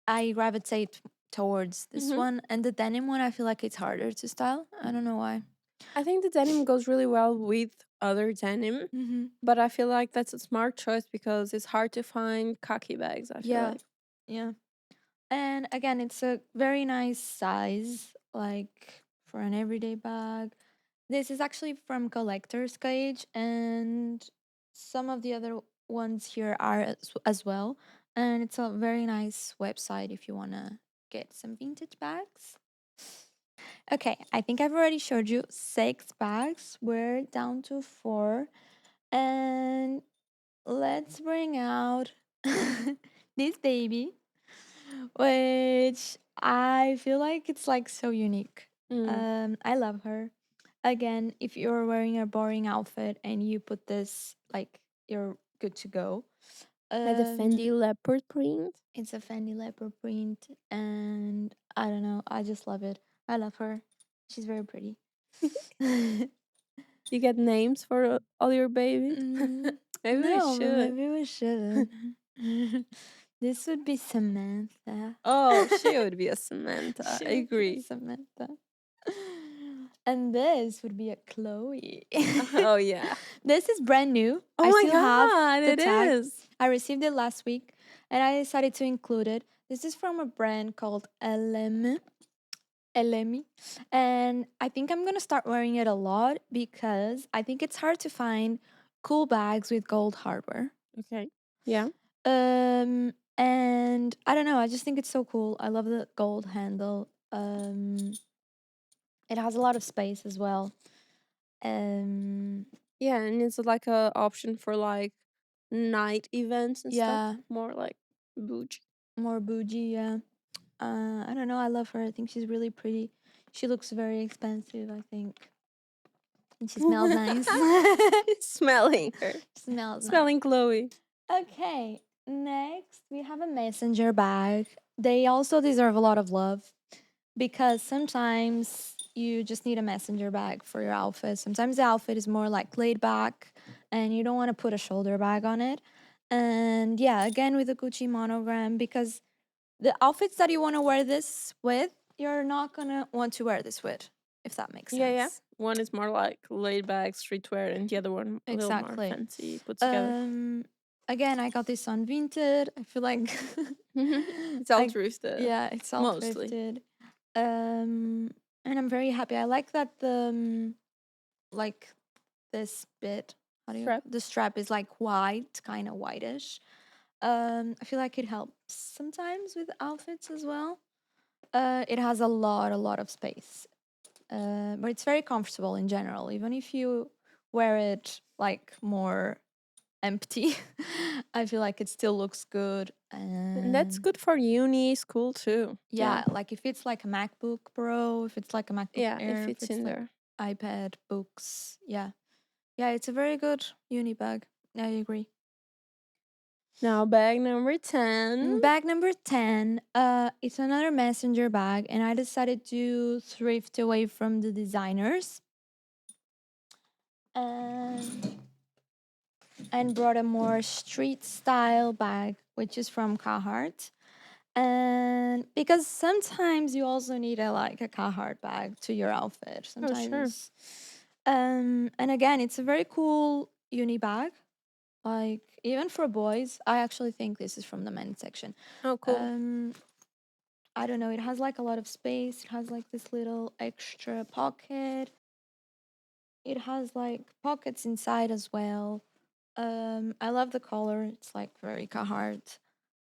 S1: I gravitate towards this
S2: Hmm.
S1: one. And the denim one, I feel like it's harder to style. I don't know why.
S2: I think the denim goes really well with other denim,
S1: Mm-hmm.
S2: but I feel like that's a smart choice because it's hard to find khaki bags. I feel
S1: Yeah,
S2: like.
S1: yeah. And again, it's a very nice size, like for an everyday bag. This is actually from Collector's Cage, and some of the other ones here are as well. And it's a very nice website if you want to get some vintage bags. Okay, I think I've already showed you 6 bags. We're down to 4. And let's bring out this baby, which I feel like it's like so unique.
S2: Mm.
S1: I love her. Again, if you're wearing a boring outfit and you put this, like you're good to go.
S2: Like the Fendi
S1: Um,
S2: leopard print.
S1: it's a Fendi leopard print, and I don't know, I just love it. I love her. She's very pretty.
S2: You get names for all your babies.
S1: Mm,
S2: Maybe we
S1: no, but
S2: should.
S1: maybe we shouldn't. This would be Samantha.
S2: Oh, she would be a Samantha.
S1: She
S2: I
S1: would be a
S2: agree.
S1: Samantha. And this would be a Chloe.
S2: Oh yeah.
S1: This is brand new.
S2: Oh
S1: I
S2: my
S1: still have
S2: god,
S1: the
S2: it
S1: tag.
S2: is.
S1: I received it last week and I decided to include it. This is from a brand called LM. And I think I'm gonna start wearing it a lot because I think it's hard to find cool bags with gold hardware.
S2: Okay. Yeah.
S1: And I don't know, I just think it's so cool. I love the gold handle. It has a lot of space as well. Um,
S2: Yeah, and it's like a option for like night events and stuff.
S1: yeah,
S2: More like bougie.
S1: more bougie. Yeah. I don't know. I love her. I think she's really pretty. She looks very expensive, I think, and she smells nice.
S2: Smelling her.
S1: Smells nice.
S2: Smelling Chloe.
S1: Okay, next we have a messenger bag. They also deserve a lot of love because sometimes you just need a messenger bag for your outfit. Sometimes the outfit is more like laid back and you don't want to put a shoulder bag on it. And yeah, again with the Gucci monogram, because the outfits that you want to wear this with, you're not going to want to wear this with, if that makes
S2: Yeah, yeah.
S1: sense.
S2: One is more like laid back streetwear and the other one a little more
S1: Exactly.
S2: fancy put together.
S1: Again, I got this on Vinted. I feel like
S2: It's all thrifted.
S1: yeah, it's all
S2: Mostly.
S1: thrifted. And I'm very happy. I like that the like this bit. How do you?
S2: Strap.
S1: The strap is like white, kind of whitish. I feel like it helps sometimes with outfits as well. It has a lot of space. But it's very comfortable in general. Even if you wear it like more empty. I feel like it still looks good.
S2: And that's
S1: And
S2: good for uni, school too.
S1: yeah, like if it's like a MacBook Pro, if it's like a MacBook
S2: Yeah, it
S1: Air, if
S2: fits
S1: it's
S2: in
S1: like
S2: there.
S1: iPad, books. Yeah. Yeah, it's a very good uni bag. I agree.
S2: Now, bag number 10.
S1: Bag number 10, it's another messenger bag, and I decided to thrift away from the designers and brought a more street style bag, which is from Carhartt. And because sometimes you also need a Carhartt bag to your outfit.
S2: Oh, sure.
S1: Sometimes, and again, it's a very cool uni bag. Like even for boys, I actually think this is from the men's section.
S2: Oh, cool.
S1: Um, I don't know. It has like a lot of space. It has like this little extra pocket. It has like pockets inside as well. I love the color. It's like very Carhartt.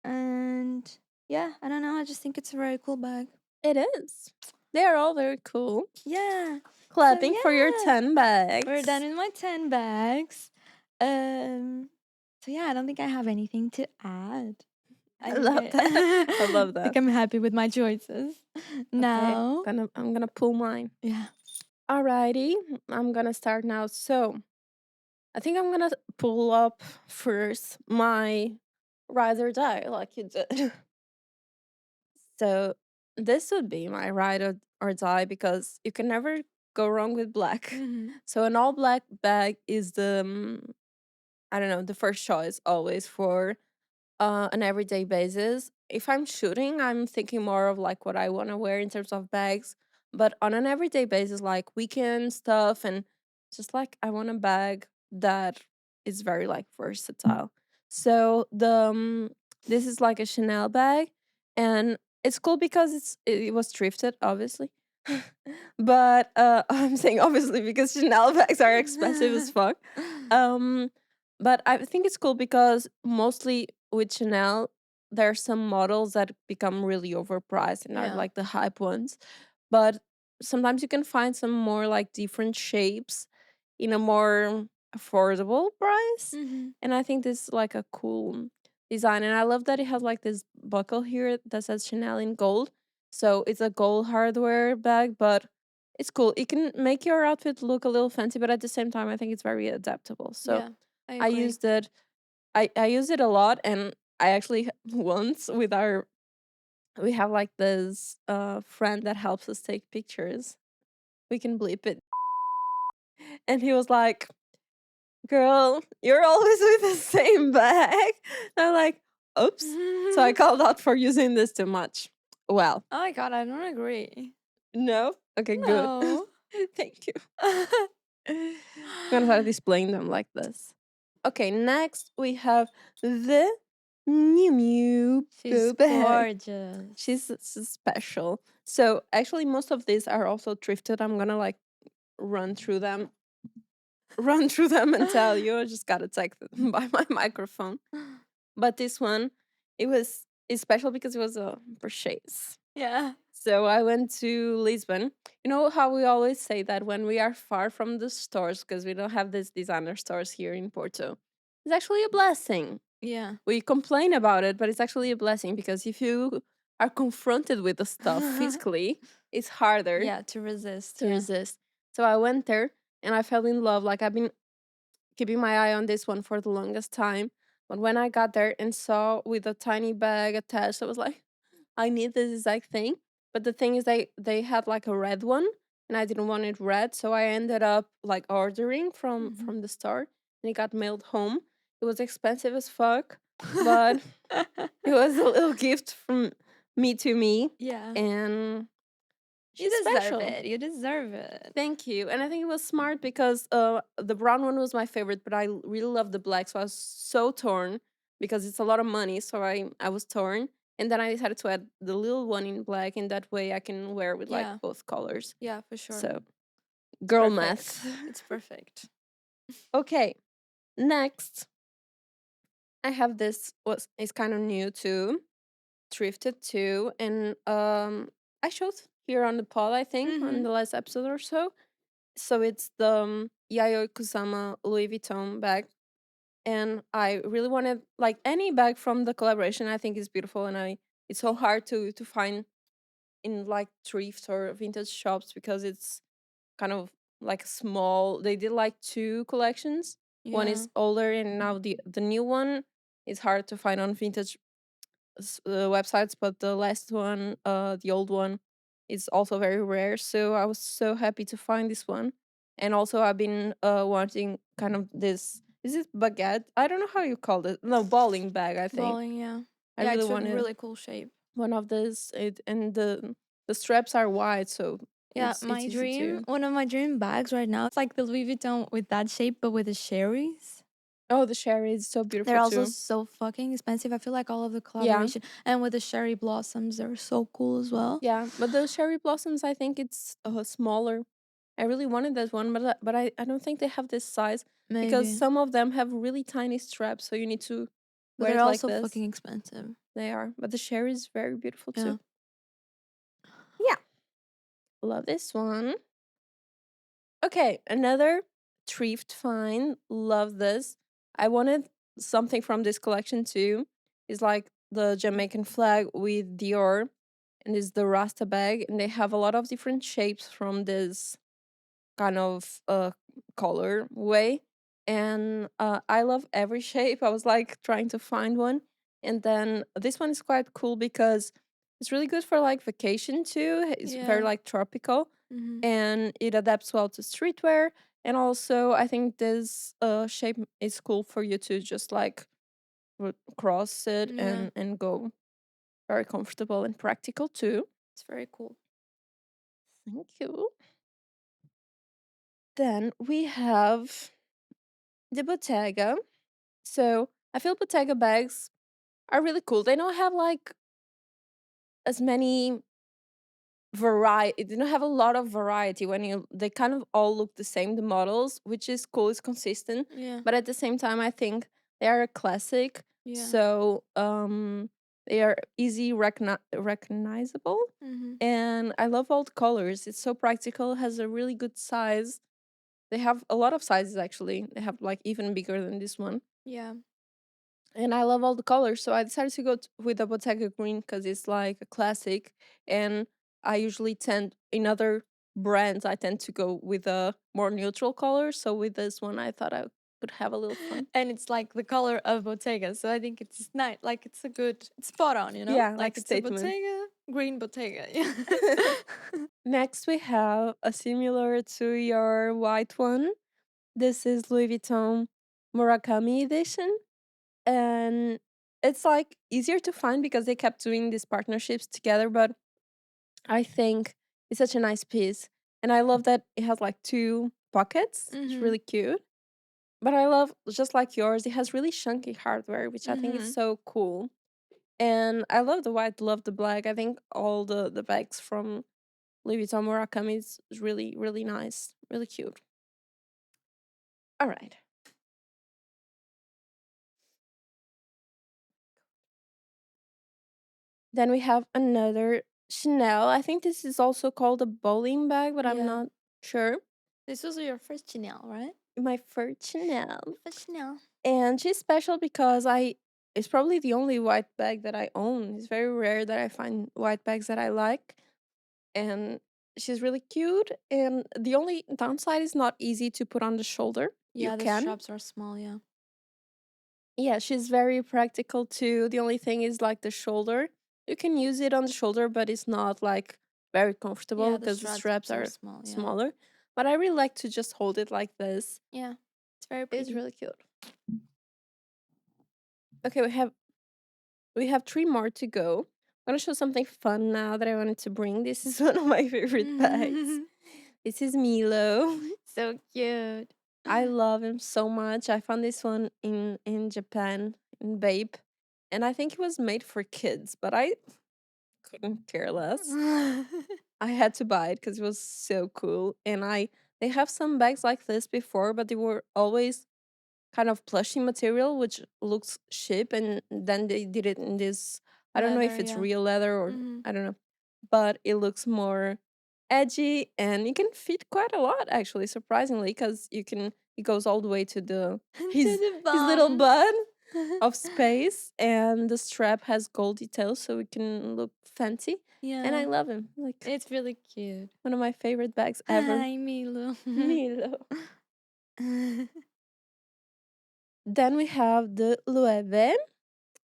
S1: And yeah, I don't know. I just think it's a very cool bag.
S2: It is. They are all very cool.
S1: Yeah.
S2: Clapping for your
S1: yeah.
S2: 10 bags.
S1: We're done with my 10 bags. So yeah, I don't think I have anything to add.
S2: I love that. I love
S1: I think
S2: that.
S1: I'm happy with my choices. Now,
S2: I'm gonna pull mine.
S1: yeah.
S2: Alrighty, I'm gonna start now. So I think I'm gonna pull up first my ride or die, like you did. So this would be my ride or die because you can never go wrong with black.
S1: Mhm.
S2: So an all black bag is the I don't know, the first choice always for an everyday basis. If I'm shooting, I'm thinking more of like what I want to wear in terms of bags. But on an everyday basis, like weekend stuff, and just like I want a bag that is very like versatile. So this is like a Chanel bag, and it's cool because it was thrifted, obviously. But I'm saying obviously because Chanel bags are expensive as fuck. Um, but I think it's cool because mostly with Chanel, there are some models that become really overpriced and are
S1: Yeah.
S2: like the hype ones. But sometimes you can find some more like different shapes in a more affordable price.
S1: Mhm.
S2: And I think this is like a cool design. And I love that it has like this buckle here that says Chanel in gold. So it's a gold hardware bag, but it's cool. It can make your outfit look a little fancy, but at the same time, I think it's very adaptable. So
S1: Yeah, I
S2: I
S1: agree.
S2: used it. I used it a lot, and I actually once with our we have like this friend that helps us take pictures. We can bleep it, and he was like, "Girl, you're always with the same bag." I'm like, "Oops." So I called out for using this too much. Well,
S1: Oh my god, I don't agree.
S2: no. Okay, good.
S1: No.
S2: Thank you. I'm gonna start displaying them like this. Okay, next we have the Mew Mew
S1: She's
S2: Go Bag.
S1: gorgeous.
S2: She's special. So actually, most of these are also thrifted. I'm gonna like run through them, run through them, and tell you. I just got attacked by my microphone. But this one, it's special because it was a purchase.
S1: Yeah.
S2: So I went to Lisbon. You know how we always say that when we are far from the stores, because we don't have these designer stores here in Porto, it's actually a blessing.
S1: Yeah.
S2: We complain about it, but it's actually a blessing because if you are confronted with the stuff physically, it's harder
S1: Yeah, to resist.
S2: to resist. So I went there and I fell in love. Like I've been keeping my eye on this one for the longest time. But when I got there and saw with a tiny bag attached, I was like, I need this exact thing. But the thing is they had like a red one and I didn't want it red, so I ended up like ordering
S1: Mhm.
S2: from the store and it got mailed home. It was expensive as fuck, but it was a little gift from me to me,
S1: Yeah.
S2: and
S1: You
S2: she's
S1: deserve
S2: special.
S1: it. You deserve it.
S2: Thank you. And I think it was smart because the brown one was my favorite, but I really love the black, so I was so torn because it's a lot of money, so I was torn. And then I decided to add the little one in black, and that way I can wear with like
S1: Yeah.
S2: both colors.
S1: Yeah, for sure.
S2: So
S1: It's
S2: girl
S1: perfect.
S2: math.
S1: It's perfect.
S2: Okay. Next, I have this was it's kind of new too, thrifted too, and I showed here on the pod, I think, on
S1: Mhm.
S2: the last episode or so. So it's the Yayoi Kusama Louis Vuitton bag, and I really wanted like any bag from the collaboration. I think is beautiful, and I it's so hard to find in like thrift or vintage shops because it's kind of like small. They did like two collections. One
S1: Yeah.
S2: is older, and now the new one is hard to find on vintage websites. But the last one, the old one, is also very rare. So I was so happy to find this one, and also I've been wanting kind of this. Is it baguette? I don't know how you call it. No, bowling bag. I think
S1: Bowling, yeah.
S2: I
S1: Yeah,
S2: really
S1: it's a
S2: wanted
S1: really cool shape.
S2: one of these. And the straps are wide, so
S1: Yeah,
S2: it's
S1: my
S2: easy
S1: dream,
S2: to.
S1: one of my dream bags right now, it's like the Louis Vuitton with that shape, but with the cherries.
S2: Oh, the sherry is so
S1: They're
S2: beautiful
S1: also
S2: too.
S1: so fucking expensive. I feel like all of the
S2: Yeah,
S1: collaboration and with the cherry blossoms, they're so cool as well.
S2: yeah, but the cherry blossoms, I think it's smaller. I really wanted that one, but I don't think they have this size because
S1: Maybe.
S2: some of them have really tiny straps, so you need to
S1: But
S2: wear
S1: they're
S2: it like
S1: also
S2: this.
S1: fucking expensive.
S2: They are, but the cherry is very beautiful
S1: Yeah.
S2: too. Yeah, love this one. Okay, another thrift find. Love this. I wanted something from this collection too. It's like the Jamaican flag with Dior, and it's the Rasta bag, and they have a lot of different shapes from this kind of color way. And I love every shape. I was like trying to find one, and then this one is quite cool because it's really good for like vacation too. It's very
S1: Yeah.
S2: like tropical,
S1: Mm-hmm.
S2: and it adapts well to streetwear. And also, I think this shape is cool for you to just like cross it
S1: Yeah.
S2: and go. Very comfortable and practical too.
S1: It's very cool.
S2: Thank you. Then we have the Bottega. So I feel Bottega bags are really cool. They don't have like as many variety. They don't have a lot of variety when you. They kind of all look the same. The models, which is cool, is consistent.
S1: Yeah.
S2: But at the same time, I think they are a classic.
S1: Yeah.
S2: So they are easy recognizable.
S1: Mm-hmm.
S2: And I love all the colors. It's so practical. Has a really good size. They have a lot of sizes actually. They have like even bigger than this one.
S1: Yeah.
S2: And I love all the colors, so I decided to go with the Bottega green because it's like a classic. And I usually tend in other brands I tend to go with a more neutral color. So with this one, I thought I could have a little fun.
S1: And it's like the color of Bottega, so I think it's nice. Like it's a good, it's spot on, you know.
S2: Yeah, like
S1: Like it's a
S2: statement.
S1: Bottega, green Bottega. Yeah.
S2: Next, we have a similar to your white one. This is Louis Vuitton Murakami edition. And it's like easier to find because they kept doing these partnerships together, but I think it's such a nice piece. And I love that it has like two pockets. It's
S1: Mhm.
S2: really cute. But I love, just like yours, it has really chunky hardware, which I think is
S1: Mhm.
S2: so cool. And I love the white, love the black. I think all the bags from Louis Vuitton Murakami is really, really nice. Really cute. All right. Then we have another Chanel. I think this is also called a bowling bag, but I'm
S1: Yeah.
S2: not sure.
S1: This was your first Chanel, right?
S2: My first Chanel.
S1: First Chanel.
S2: And she's special because it's probably the only white bag that I own. It's very rare that I find white bags that I like. And she's really cute. And the only downside is not easy to put on the shoulder. You
S1: Yeah, the
S2: can.
S1: straps are small. Yeah.
S2: Yeah, she's very practical too. The only thing is like the shoulder. You can use it on the shoulder, but it's not like very comfortable
S1: Yeah, the
S2: because the
S1: straps
S2: straps
S1: are
S2: are
S1: small. Yeah.
S2: smaller. But I really like to just hold it like this.
S1: Yeah. It's very
S2: It's
S1: pretty.
S2: really cute. Okay, we have three more to go. I'm gonna show something fun now that I wanted to bring. This is one of my favorite bags. This is Milo.
S1: So cute.
S2: I love him so much. I found this one in Japan in Babe, and I think it was made for kids, but I couldn't care less. I had to buy it because it was so cool. And they have some bags like this before, but they were always kind of plushy material, which looks cheap. And then they did it in this. I don't know if
S1: Leather,
S2: it's
S1: yeah.
S2: real leather or
S1: Mhm.
S2: I don't know, but it looks more. edgy, and you can fit quite a lot actually, surprisingly, because it goes all the way to the
S1: To
S2: his
S1: the
S2: his little
S1: bum.
S2: bun of space, and the strap has gold details so it can look fancy. And I
S1: Yeah.
S2: love him. Like
S1: It's really cute.
S2: one of my favorite bags ever.
S1: Hi, Milo.
S2: Milo. Then we have the Loewe.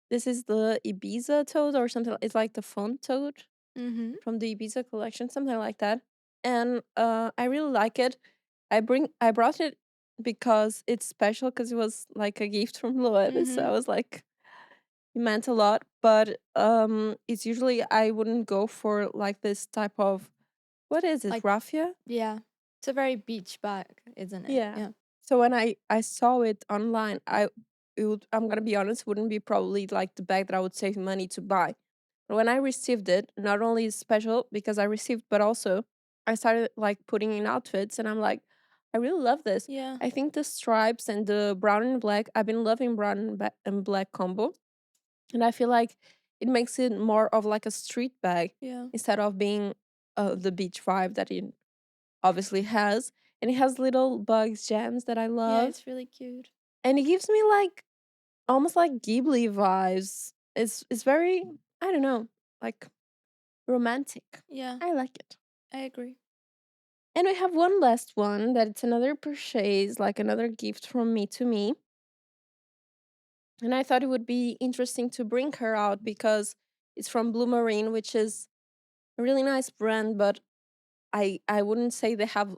S2: This is the Ibiza toad or something. It's like the font toad
S1: Mm-hmm.
S2: from the Ibiza collection, something like that. And I really like it. I brought it because it's special because it was like a gift from Loewe. So
S1: Mm-hmm.
S2: I was like, it meant a lot. But it's usually I wouldn't go for like this type of, what is it,
S1: Like,
S2: raffia?
S1: yeah. It's a very beach bag, isn't it?
S2: Yeah.
S1: Yeah.
S2: So when I saw it online, I'm gonna be honest, wouldn't be probably like the bag that I would save money to buy. But when I received it, not only is special because I received, but also I started like putting in outfits, and I'm like, I really love this.
S1: Yeah.
S2: I think the stripes and the brown and black. I've been loving brown and black combo, and I feel like it makes it more of like a street bag
S1: Yeah.
S2: instead of being the beach vibe that it obviously has. And it has little bugs gems that I
S1: Yeah,
S2: love,
S1: it's really cute.
S2: and it gives me like almost like Ghibli vibes. It's very, I don't know, like romantic.
S1: Yeah,
S2: I like it.
S1: I agree.
S2: And we have one last one that it's another purchase, like another gift from me to me. And I thought it would be interesting to bring her out because it's from Blue Marine, which is a really nice brand, but I wouldn't say they have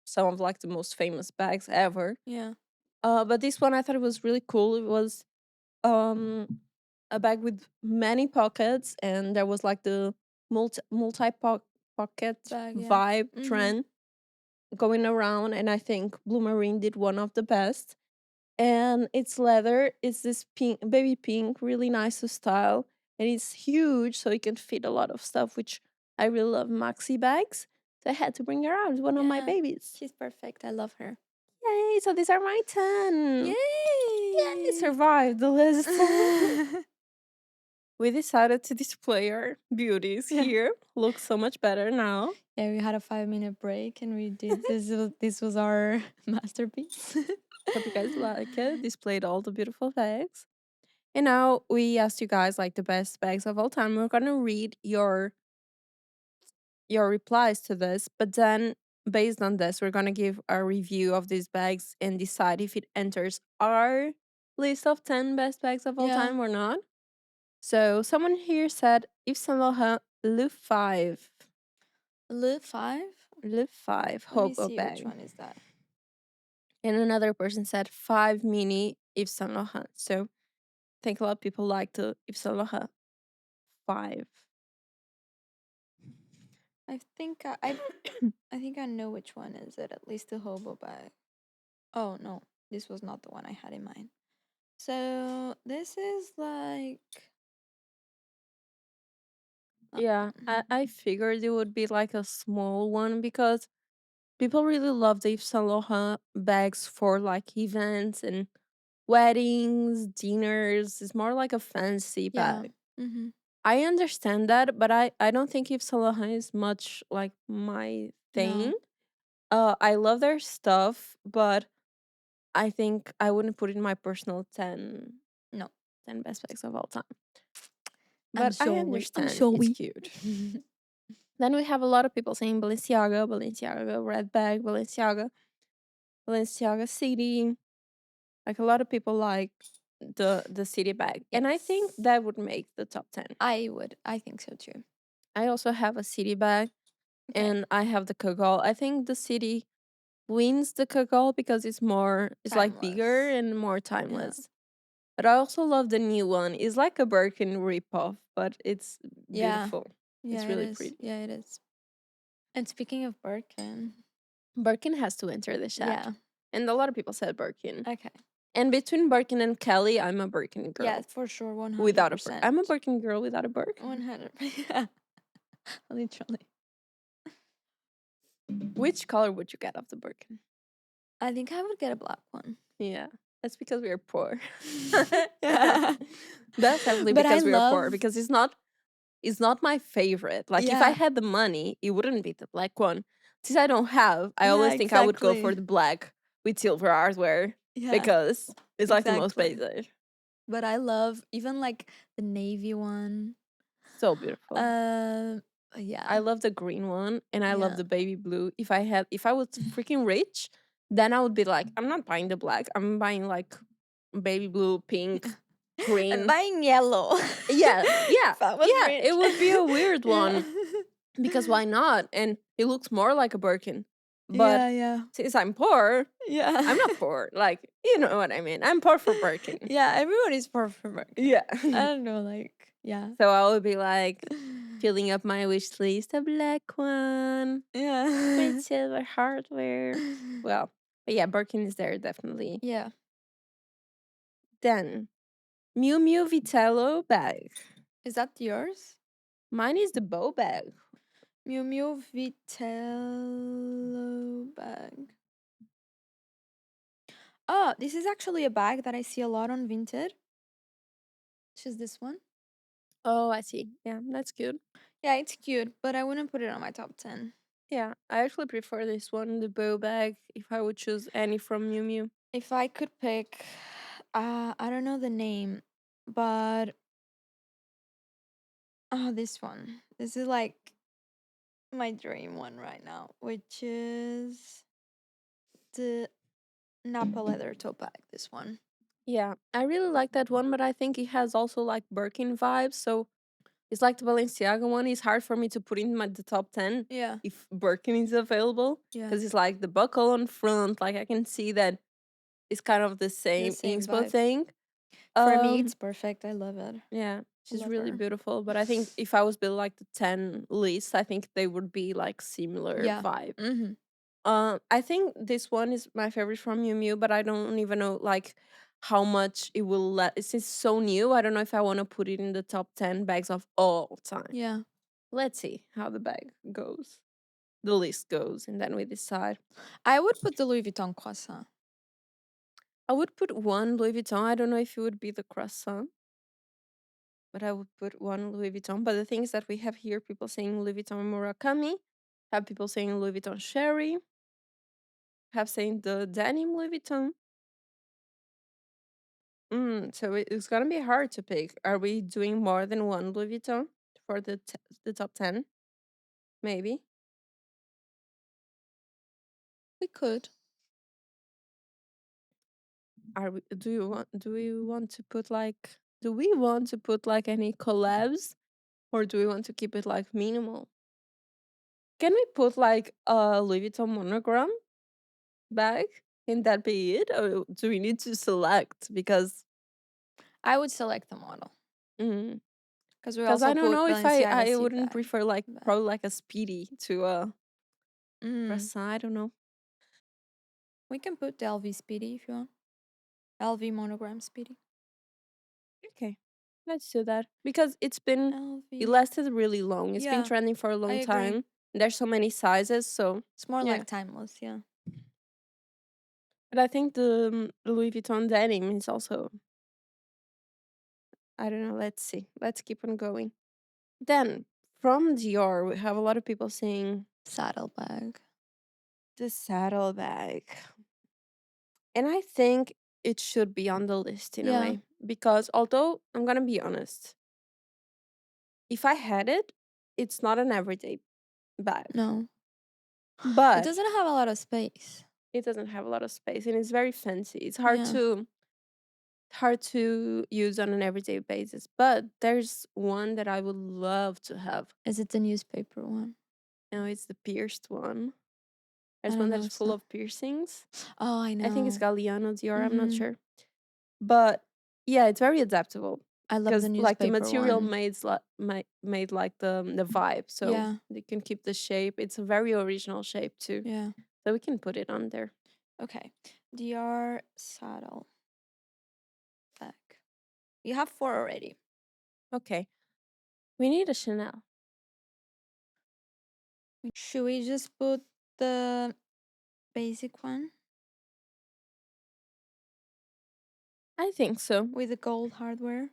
S2: some of like the most famous bags ever.
S1: Yeah.
S2: But this one I thought it was really cool. It was um a bag with many pockets, and there was like the pocket
S1: Bag, yeah.
S2: vibe
S1: Mm-hmm.
S2: trend going around, and I think Blue Marine did one of the best. And it's leather. It's this pink, baby pink, really nice to style, and it's huge, so it can fit a lot of stuff. Which I really love maxi bags. So I had to bring her out. It's one of my
S1: Yeah.
S2: babies.
S1: She's perfect. I love her.
S2: Yay! So these are my 10.
S1: Yay!
S2: Yay! Survived the list. We decided to display our beauties
S1: Yeah.
S2: here. Looks so much better now.
S1: Yeah, we had a 5-minute break and we did this. This was our masterpiece.
S2: Hope you guys like it. Displayed all the beautiful bags. And now we asked you guys like the best bags of all time. We're gonna read your replies to this, but then based on this, we're gonna give a review of these bags and decide if it enters our list of 10 best bags of all
S1: Yeah.
S2: time or not. So someone here said Yves Saint Laurent Le 5.
S1: Le 5?
S2: Le 5
S1: Let me
S2: hobo
S1: see which
S2: bag.
S1: one is that.
S2: And another person said 5 mini Yves Saint Laurent. So I think a lot of people like the Yves Saint Laurent 5.
S1: I think I think I know which one is it. At least the hobo bag. Oh no, this was not the one I had in mind. So this is like
S2: Yeah, I figured it would be like a small one because people really love the Yves Saint Laurent bags for like events and weddings, dinners. It's more like a fancy
S1: yeah.
S2: bag.
S1: Mm-hmm.
S2: I understand that, but I don't think Yves Saint Laurent is much like my thing.
S1: No.
S2: I love their stuff, but I think I wouldn't put it in my personal 10,
S1: No.
S2: 10 best bags of all time.
S1: I'm
S2: But I
S1: sorry. I'm
S2: understand. It's
S1: sorry.
S2: cute. Then we have a lot of people saying Balenciaga, Balenciaga, red bag, Balenciaga, Balenciaga city. Like a lot of people like the city bag. And I think
S1: Yes.
S2: that would make the top 10.
S1: I would. I think so too.
S2: I also have a city bag,
S1: Okay.
S2: and I have the Kagol. I think the city wins the Kagol because it's like bigger
S1: Timeless.
S2: and more timeless. But I also love the new one. It's like a Birkin ripoff, but it's
S1: Yeah.
S2: beautiful.
S1: Yeah,
S2: It's
S1: it
S2: really
S1: is.
S2: pretty.
S1: Yeah, it is. And speaking of Birkin,
S2: Birkin has to enter the chat.
S1: yeah.
S2: And a lot of people said Birkin.
S1: Okay.
S2: And between Birkin and Kelly, I'm a Birkin girl.
S1: Yeah, for sure. 100%.
S2: Without a Birkin. I'm a Birkin girl without a Birkin.
S1: 100. Yeah. Literally.
S2: Which color would you get of the Birkin?
S1: I think I would get a black one.
S2: Yeah. That's because we are poor.
S1: Yeah.
S2: That's definitely
S1: But I
S2: because we are poor.
S1: love-
S2: Because it's not is not my favorite. Like if I
S1: Yeah.
S2: had the money, it wouldn't be the black one. Since I don't have, I
S1: Yeah,
S2: always think I would go for
S1: exactly.
S2: the black with silver hardware
S1: Yeah,
S2: because it's like the most
S1: exactly.
S2: basic.
S1: But I love even like the navy one.
S2: So beautiful.
S1: Um, yeah.
S2: I love the green one and I love
S1: Yeah.
S2: the baby blue. If I was freaking rich, then I would be like, I'm not buying the black. I'm buying like baby blue, pink,
S1: I'm
S2: green.
S1: buying yellow.
S2: Yeah, yeah,
S1: If I was
S2: yeah.
S1: rich.
S2: It would be a weird
S1: Yeah.
S2: one because why not? And it looks more like a Birkin. But
S1: Yeah, yeah.
S2: since I'm poor,
S1: Yeah.
S2: I'm not poor. Like, you know what I mean. I'm poor for Birkin.
S1: Yeah, everybody's poor for Birkin.
S2: Yeah.
S1: I don't know, like, yeah.
S2: So I would be like filling up my wish list, a black one
S1: Yeah.
S2: with silver hardware. Well, but yeah, Birkin is there definitely.
S1: Yeah.
S2: Then Miu Miu Vitello bag.
S1: Is that yours?
S2: Mine is the bow bag.
S1: Miu Miu Vitello bag. Oh, this is actually a bag that I see a lot on Vinted. Which is this one.
S2: Oh, I see. Yeah, that's good.
S1: Yeah, it's cute, but I wouldn't put it on my top 10.
S2: Yeah, I actually prefer this one, the bow bag, if I would choose any from Miu Miu.
S1: If I could pick, I don't know the name, but this one. This is like my dream one right now, which is the Napa leather tote bag. This one.
S2: Yeah, I really like that one, but I think it has also like Birkin vibes. So it's like the Balenciaga one. It's hard for me to put in the top 10
S1: Yeah.
S2: if Birkin is available
S1: Yeah.
S2: because it's like the buckle on front. Like I can see that it's kind of the same
S1: same
S2: inspo
S1: vibe.
S2: thing.
S1: For me, it's perfect. I love it.
S2: Yeah, she's
S1: love
S2: really
S1: her.
S2: beautiful. But I think if I was built like the 10 list, I think they would be like similar
S1: Yeah.
S2: vibe.
S1: Mm-hmm.
S2: I think this one is my favorite from Miu Miu, but I don't even know like how much it will let. It's so new. I don't know if I want to put it in the top 10 bags of all time.
S1: Yeah.
S2: Let's see how the bag goes, the list goes, and then we decide.
S1: I would put the Louis Vuitton croissant.
S2: I would put one Louis Vuitton. I don't know if it would be the croissant, but I would put one Louis Vuitton. But the thing is that we have here people saying Louis Vuitton Murakami, have people saying Louis Vuitton Sherry, have saying the denim Louis Vuitton. So it's gonna be hard to pick. Are we doing more than one Louis Vuitton for the top 10? Maybe.
S1: We could.
S2: Are we? Do we want to put like? Do we want to put like any collabs, or do we want to keep it like minimal? Can we put like a Louis Vuitton monogram bag? Can that be it, or do we need to select? Because
S1: I would select the model
S2: because
S1: because we
S2: I
S1: also
S2: don't
S1: put
S2: know if I
S1: Balenciaga seat
S2: wouldn't
S1: bag.
S2: prefer like probably like a Speedy to a
S1: Mm.
S2: croissant. I don't know.
S1: We can put the LV Speedy if you want. LV monogram Speedy.
S2: Okay, let's do that because it
S1: LV.
S2: lasted really long. It's been
S1: Yeah,
S2: trending for a long
S1: agree.
S2: time. There's so many sizes, so
S1: It's more
S2: yeah.
S1: like timeless, yeah.
S2: But I think the Louis Vuitton denim is also. I don't know. Let's see. Let's keep on going. Then from Dior, we have a lot of people saying
S1: Saddlebag.
S2: the saddlebag, and I think it should be on the list in a
S1: Yeah.
S2: way because although I'm gonna be honest, if I had it, it's not an everyday bag.
S1: No.
S2: But
S1: It doesn't have a lot of space.
S2: it doesn't have a lot of space and it's very fancy. It's
S1: Yeah.
S2: hard to use on an everyday basis. But there's one that I would love to have.
S1: Is it the newspaper one?
S2: No, it's the pierced one. There's
S1: I
S2: one
S1: don't know,
S2: that's
S1: it's
S2: full
S1: not.
S2: of piercings.
S1: Oh, I know.
S2: I think it's Galliano Dior, I'm not
S1: Mhm.
S2: sure. But yeah, it's very adaptable.
S1: I love
S2: Because
S1: the
S2: like the
S1: newspaper
S2: material
S1: one.
S2: made like the vibe. So
S1: Yeah.
S2: they can keep the shape. It's a very original shape too.
S1: Yeah.
S2: So we can put it on there.
S1: Okay. Dior saddle bag. You have 4 already.
S2: Okay. We need a Chanel.
S1: Should we just put the basic one
S2: I think so.
S1: with the gold hardware?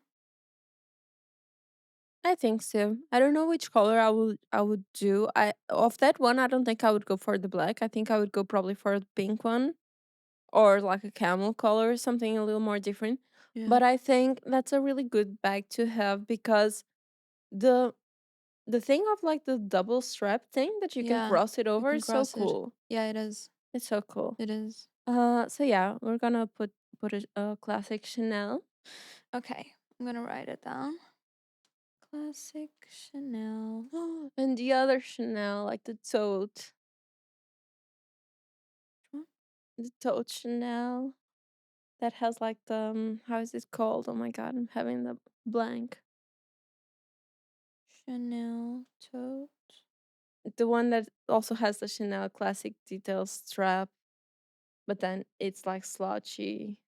S2: I think so. I don't know which color I would do. I of that one, I don't think I would go for the black. I think I would go probably for the pink one or like a camel color or something a little more different.
S1: Yeah.
S2: But I think that's a really good bag to have because the the thing of like the double strap thing that you can
S1: Yeah.
S2: cross it
S1: You
S2: over
S1: can
S2: is so
S1: cross it.
S2: cool.
S1: Yeah, it is.
S2: It's so cool.
S1: It is.
S2: So yeah, we're gonna put a classic Chanel.
S1: Okay. I'm gonna write it down. Classic Chanel.
S2: And the other Chanel, like
S1: Which one?
S2: the tote Chanel that has like the how is it called? Oh my god, I'm having the blank.
S1: Chanel tote.
S2: The one that also has the Chanel classic detail strap, but then it's like slouchy.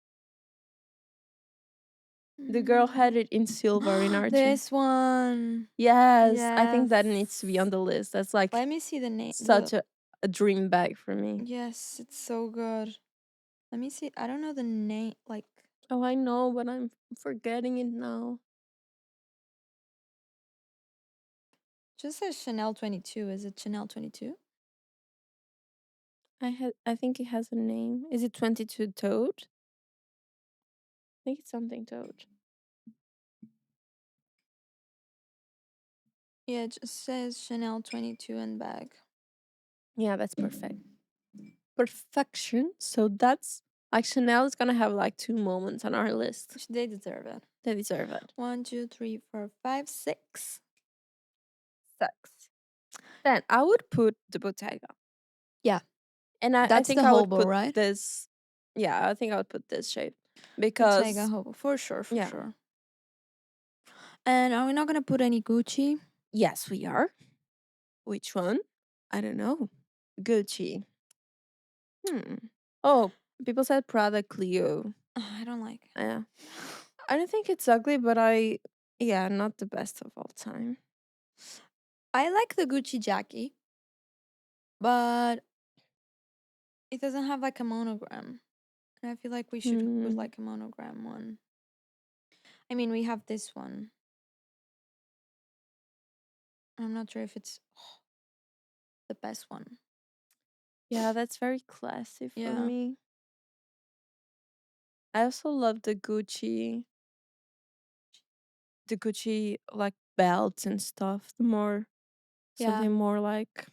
S2: The girl had it in silver in our gym.
S1: This one.
S2: Yes, I think that needs to be on
S1: Yes.
S2: the list. That's like
S1: Let me see the name.
S2: such a dream bag for me.
S1: Yes, it's so good. Let me see. I don't know the name. Like,
S2: Oh, I know, but I'm forgetting it now.
S1: just says Chanel 22. Is it Chanel 22?
S2: I think it has a name. Is it 22 Toad? I think it's something Toad.
S1: Yeah, it just says Chanel 22 and bag.
S2: Yeah, that's perfect. Perfection. So that's like Chanel is gonna have like 2 moments on our list.
S1: They deserve it.
S2: They deserve it.
S1: 1, 2, 3, 4, 5, 6.
S2: Sucks. Then I would put the Bottega.
S1: Yeah,
S2: And I
S1: that's
S2: think
S1: the
S2: I would
S1: hobo,
S2: put
S1: right?
S2: this. Yeah, I think I would put this shape
S1: Bottega
S2: because
S1: hobo. For sure, for
S2: yeah.
S1: sure. And are we not gonna put any Gucci?
S2: Yes, we are. Which one? I don't know. Gucci. Oh, people said Prada Clio.
S1: I don't like it.
S2: Yeah. I don't think it's ugly, but yeah, not the best of all time.
S1: I like the Gucci Jackie, but it doesn't have like a monogram. And I feel like we should put
S2: Hmm.
S1: like a monogram one. I mean, we have this one. I'm not sure if it's the best one.
S2: Yeah, that's very classy for
S1: Yeah.
S2: me. I also love the Gucci like belts and stuff.
S1: Yeah.
S2: Something more like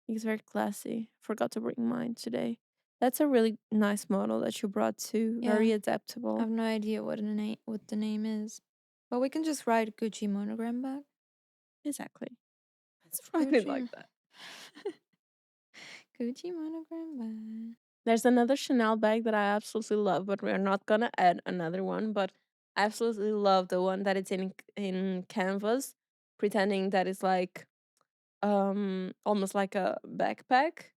S2: it's very classy. Forgot to bring mine today. That's a really nice model that you brought too. Very
S1: Yeah. I
S2: adaptable.
S1: have no idea what the name is. But we can just write Gucci monogram bag.
S2: Exactly. Let's write it
S1: Gucci
S2: like that.
S1: Gucci monogram bag.
S2: There's another Chanel bag that I absolutely love, but we're not gonna add another one. But I absolutely love the one that it's in canvas, pretending that it's like almost like a backpack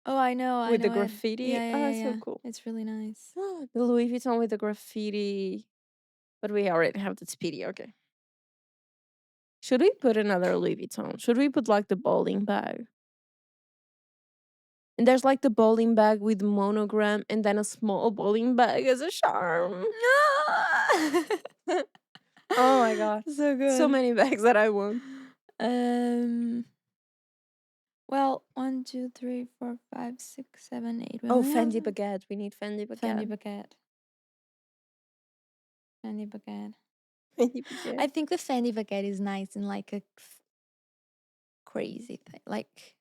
S1: Oh, I know
S2: with the
S1: it.
S2: graffiti.
S1: Yeah, yeah,
S2: Oh,
S1: yeah,
S2: it's so
S1: yeah.
S2: cool.
S1: It's really nice.
S2: The Louis Vuitton with the graffiti, but we already have the Speedy. Okay. Should we put another Louis Vuitton? Should we put like the bowling bag? And there's like the bowling bag with monogram and then a small bowling bag as a charm. Oh my god.
S1: So
S2: So
S1: good.
S2: many bags that I want.
S1: Um well, 1, 2, 3, 4, 5, 6, 7, 8. We
S2: Oh,
S1: only have
S2: Fendi baguette. We need Fendi
S1: Fendi
S2: baguette.
S1: baguette. Fendi baguette.
S2: Fendi baguette.
S1: I think the Fendi baguette is nice in like a crazy thing, like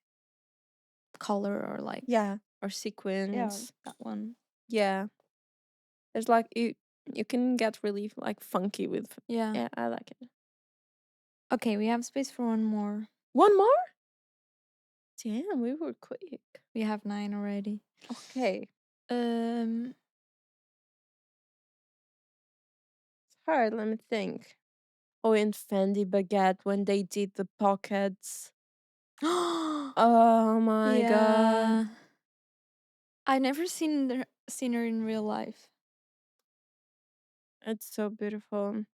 S1: color or like
S2: Yeah. Or
S1: yeah,
S2: sequins.
S1: that one.
S2: Yeah. There's like you can get really like funky with
S1: Yeah.
S2: yeah, I like it.
S1: Okay, we have space for one more.
S2: One more? Damn, we were quick.
S1: We have 9 already.
S2: Okay.
S1: Um
S2: It's hard, let me think. Oh, and Fendi baguette when they did the pockets. Oh my god.
S1: yeah. I never seen her in real life.
S2: It's so beautiful.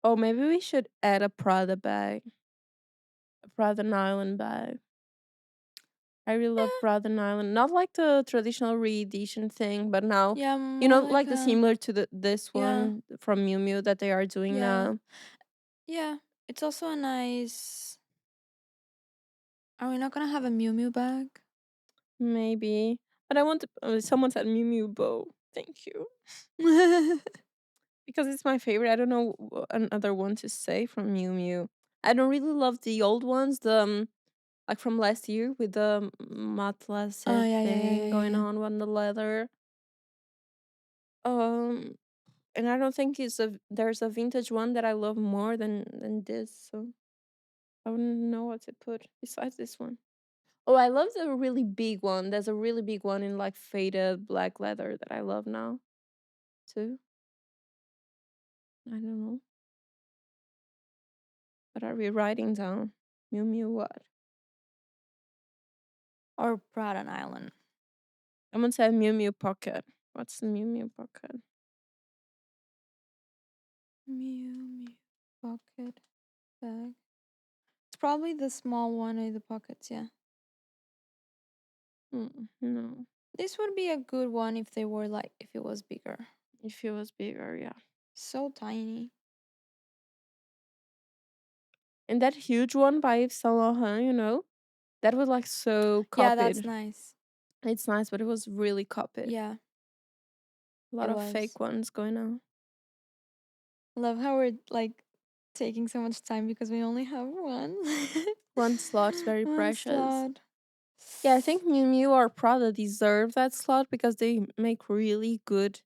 S2: Oh, maybe we should add a Prada bag. A Prada Nylon bag. I really love
S1: Yeah.
S2: Prada Nylon. Not like the traditional re-edition thing, but now
S1: Yeah, more like
S2: like the
S1: a
S2: similar to this
S1: yeah.
S2: one from Miu Miu that they are doing
S1: Yeah.
S2: now.
S1: Yeah. It's also a nice. Are we not gonna have a Miu Miu bag?
S2: Maybe. But I want to, someone said Miu Miu bow. Thank you. Because it's my favorite. I don't know another one to say from Miu Miu. I don't really love the old ones, the like from last year with the matelasse
S1: Oh yeah, yeah, yeah,
S2: thing
S1: yeah,
S2: going
S1: yeah.
S2: on with the leather. Um, and I don't think there's a vintage one that I love more than this. So I wouldn't know what to put besides this one. Oh, I love the really big one. There's a really big one in like faded black leather that I love now too. I don't know. What are we writing down? Miu Miu what?
S1: Or Prada Island.
S2: I'm gonna say Miu Miu pocket. What's the Miu Miu pocket?
S1: Miu Miu pocket bag. It's probably the small one with the pockets. Yeah.
S2: No.
S1: This would be a good one if they were like if it was bigger.
S2: If it was bigger, yeah.
S1: So tiny.
S2: And that huge one by Yves Saint Laurent, you know, that was like so
S1: Yeah, that's
S2: copied.
S1: nice.
S2: It's nice, but it was really copied.
S1: Yeah,
S2: A lot
S1: it
S2: of
S1: was.
S2: fake ones going on.
S1: Love how we're like taking so much time because we only have one.
S2: One slot's very
S1: One
S2: precious.
S1: slot.
S2: Yeah, I think Miu Miu or Prada deserve that slot because they make really good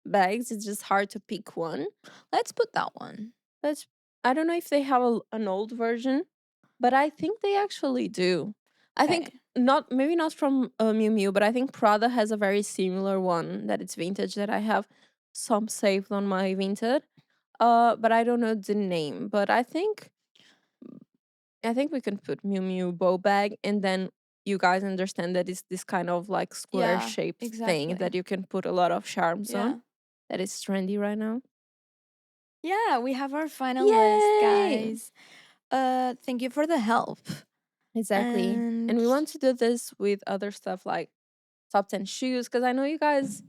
S2: bags. It's just hard to pick one.
S1: Let's put that one.
S2: That's I don't know if they have an old version, but I think they actually do. I think
S1: Okay.
S2: not maybe not from Miu Miu, but I think Prada has a very similar one that it's vintage that I have some saved on my Vinted. But I don't know the name. But I think we can put Miu Miu bow bag, and then you guys understand that it's this kind of like square
S1: Yeah,
S2: shaped thing that
S1: exactly.
S2: you can put a lot of charms
S1: Yeah.
S2: on. That is trendy right now.
S1: Yeah, we have our final list,
S2: Yay!
S1: guys. Thank you for the help.
S2: Exactly. And we want to do this with other stuff like top 10 shoes because I know you guys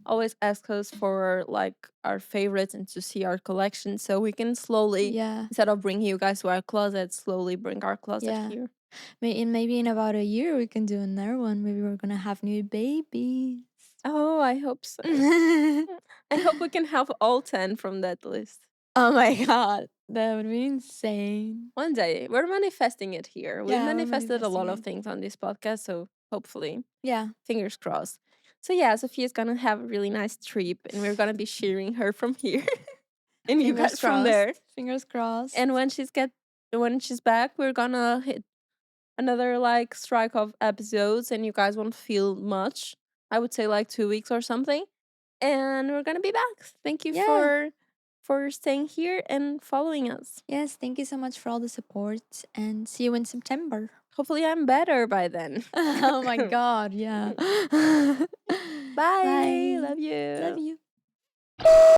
S2: always ask us for like our favorites and to see our collection so we can slowly,
S1: Yeah,
S2: instead of bringing you guys to our closet, slowly bring our closet
S1: yeah.
S2: here.
S1: Maybe in about a year we can do another one. Maybe we're gonna have new babies.
S2: Oh, I hope so.
S1: Oh
S2: I hope we can have all 10 from that list.
S1: my god, that would be insane.
S2: One day. We're manifesting it here. We
S1: Yeah, we're
S2: manifested a lot
S1: manifesting
S2: of
S1: it.
S2: things on this podcast, so hopefully,
S1: Yeah,
S2: fingers crossed. So yeah, Sophia's gonna have a really nice trip and we're gonna be cheering her from here. And you
S1: fingers
S2: guys from there.
S1: crossed. Fingers crossed.
S2: And when she's back, we're gonna hit another like strike of episodes and you guys won't feel much. I would say like 2 weeks or something. And we're gonna be back. Thank you
S1: Yeah.
S2: for staying here and following us.
S1: Yes, thank you so much for all the support and see you in September.
S2: Hopefully I'm better by then.
S1: Oh my god, yeah.
S2: Bye.
S1: Bye.
S2: Love you.
S1: Love you.